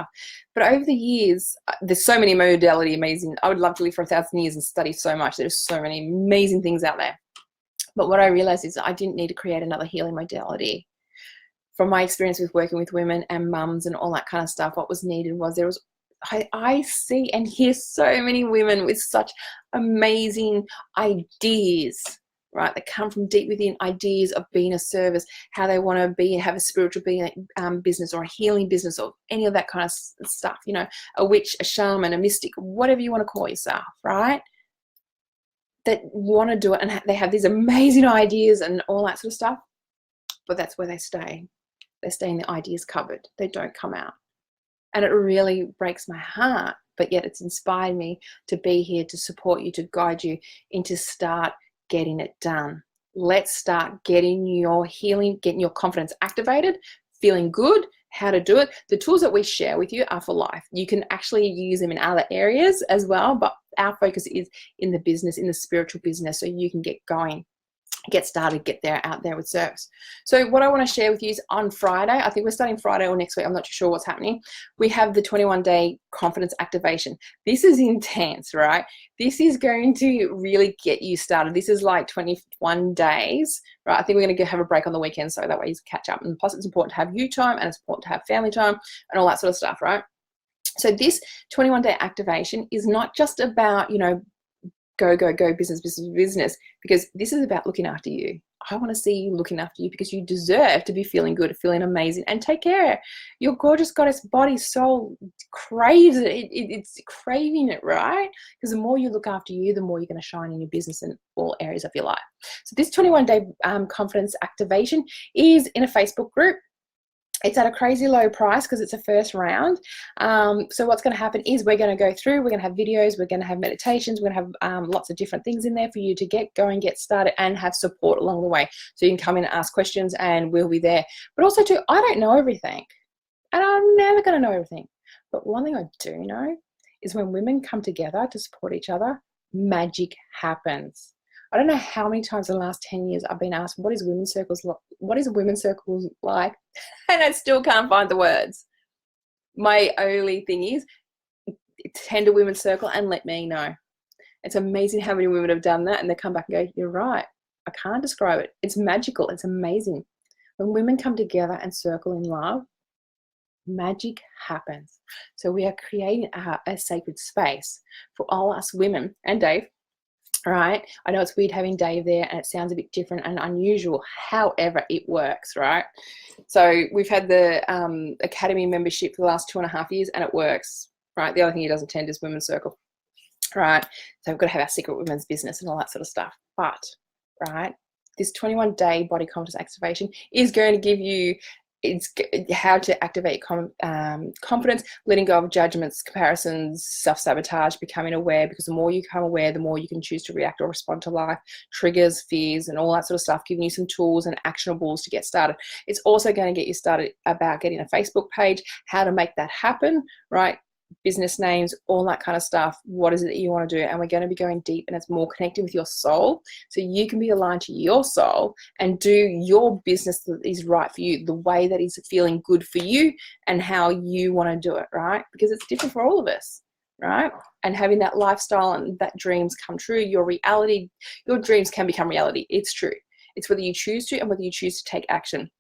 But over the years, there's so many modality amazing. I would love to live for 1,000 years and study so much. There's so many amazing things out there. But what I realized is I didn't need to create another healing modality. From my experience with working with women and mums and all that kind of stuff, what was needed was I see and hear so many women with such amazing ideas, right, that come from deep within, ideas of being a service, how they want to have a spiritual being business or a healing business or any of that kind of stuff, you know, a witch, a shaman, a mystic, whatever you want to call yourself, right, that want to do it, and they have these amazing ideas and all that sort of stuff, but that's where they stay. They stay in the ideas cupboard. They don't come out. And it really breaks my heart, but yet it's inspired me to be here to support you, to guide you, and to start getting it done. Let's start getting your healing, getting your confidence activated, feeling good, how to do it. The tools that we share with you are for life. You can actually use them in other areas as well, but our focus is in the business, in the spiritual business, so you can get going, get started, get out there with service. So what I want to share with you is on Friday, I think we're starting Friday or next week, I'm not too sure what's happening, we have the 21-day confidence activation. This is intense, right? This is going to really get you started. This is like 21 days, right? I think we're going to have a break on the weekend so that way you catch up. And plus it's important to have you time and it's important to have family time and all that sort of stuff, right? So this 21-day activation is not just about, you know, go, business, because this is about looking after you. I want to see you looking after you because you deserve to be feeling good, feeling amazing, and take care. Your gorgeous goddess body, soul craves it. It's craving it, right? Because the more you look after you, the more you're going to shine in your business and all areas of your life. So this 21-day confidence activation is in a Facebook group. It's at a crazy low price because it's a first round. So what's going to happen is we're going to go through, we're going to have videos, we're going to have meditations, we're going to have lots of different things in there for you to get going, get started, and have support along the way. So you can come in and ask questions and we'll be there. But also too, I don't know everything and I'm never going to know everything. But one thing I do know is when women come together to support each other, magic happens. I don't know how many times in the last 10 years I've been asked, what is women's circles like? And I still can't find the words. My only thing is attend a women's circle and let me know. It's amazing how many women have done that and they come back and go, you're right. I can't describe it. It's magical. It's amazing. When women come together and circle in love, magic happens. So we are creating a sacred space for all us women and Dave. All right. I know it's weird having Dave there and it sounds a bit different and unusual. However, it works, right? So we've had the Academy membership for the last 2.5 years and it works, right? The other thing he doesn't attend is Women's Circle, right? So we've got to have our secret women's business and all that sort of stuff. But, right, this 21-day body confidence activation is going to give you how to activate confidence, letting go of judgments, comparisons, self-sabotage, becoming aware, because the more you become aware, the more you can choose to react or respond to life, triggers, fears, and all that sort of stuff, giving you some tools and actionables to get started. It's also going to get you started about getting a Facebook page, how to make that happen, right? Business names, all that kind of stuff. What is it that you want to do? And we're going to be going deep, and it's more connecting with your soul, so you can be aligned to your soul and do your business that is right for you, the way that is feeling good for you and how you want to do it, right? Because it's different for all of us, right? And having that lifestyle and that dreams come true, your reality, your dreams can become reality. It's true. It's whether you choose to and whether you choose to take action.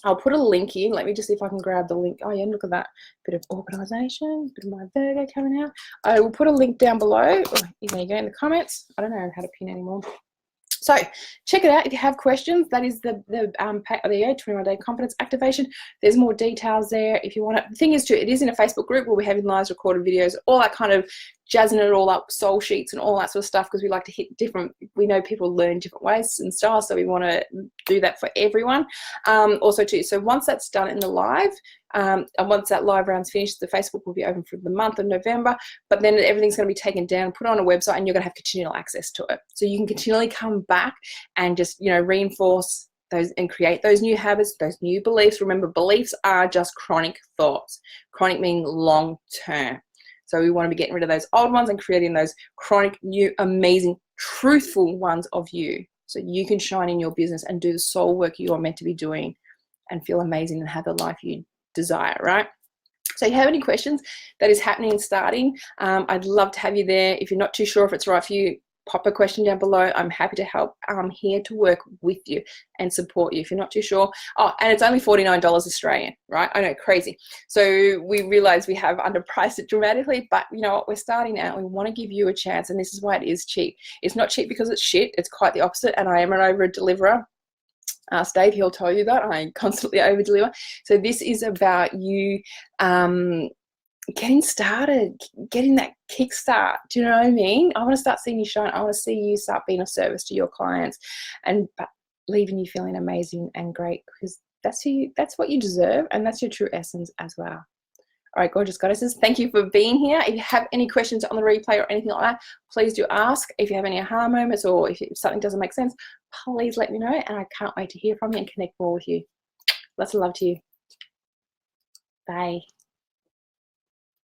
I'll put a link in. Let me just see if I can grab the link. Oh yeah, look at that. Bit of organisation, bit of my Virgo coming out. I will put a link down below. Oh, there you go, in the comments. I don't know how to pin anymore. So check it out. If you have questions, that is there you go, 21-day confidence activation. There's more details there if you want it. The thing is too, it is in a Facebook group where we're having live recorded videos, all that kind of jazzing it all up, soul sheets and all that sort of stuff, because we like to hit different, we know people learn different ways and styles, so we want to do that for everyone. Also too, so once that's done in the live, and once that live round's finished, the Facebook will be open for the month of November, but then everything's going to be taken down, put on a website, and you're going to have continual access to it. So you can continually come back and just, you know, reinforce those and create those new habits, those new beliefs. Remember, beliefs are just chronic thoughts. Chronic meaning long term. So we want to be getting rid of those old ones and creating those chronic, new, amazing, truthful ones of you, so you can shine in your business and do the soul work you are meant to be doing and feel amazing and have the life you desire, right? So if you have any questions, that is happening and starting. I'd love to have you there. If you're not too sure if it's right for you, pop a question down below. I'm happy to help. I'm here to work with you and support you if you're not too sure. Oh, and it's only $49 Australian, right? I know, crazy. So we realize we have underpriced it dramatically, but you know what? We're starting out. We want to give you a chance, and this is why it is cheap. It's not cheap because it's shit. It's quite the opposite, and I am an over-deliverer. Ask Dave, he'll tell you that. I constantly over-deliver. So this is about you getting started, getting that kickstart. Do you know what I mean? I want to start seeing you shine. I want to see you start being of service to your clients and leaving you feeling amazing and great, because that's what you deserve, and that's your true essence as well. All right, gorgeous goddesses, thank you for being here. If you have any questions on the replay or anything like that, please do ask. If you have any aha moments, or if something doesn't make sense, please let me know, and I can't wait to hear from you and connect more with you. Lots of love to you. Bye.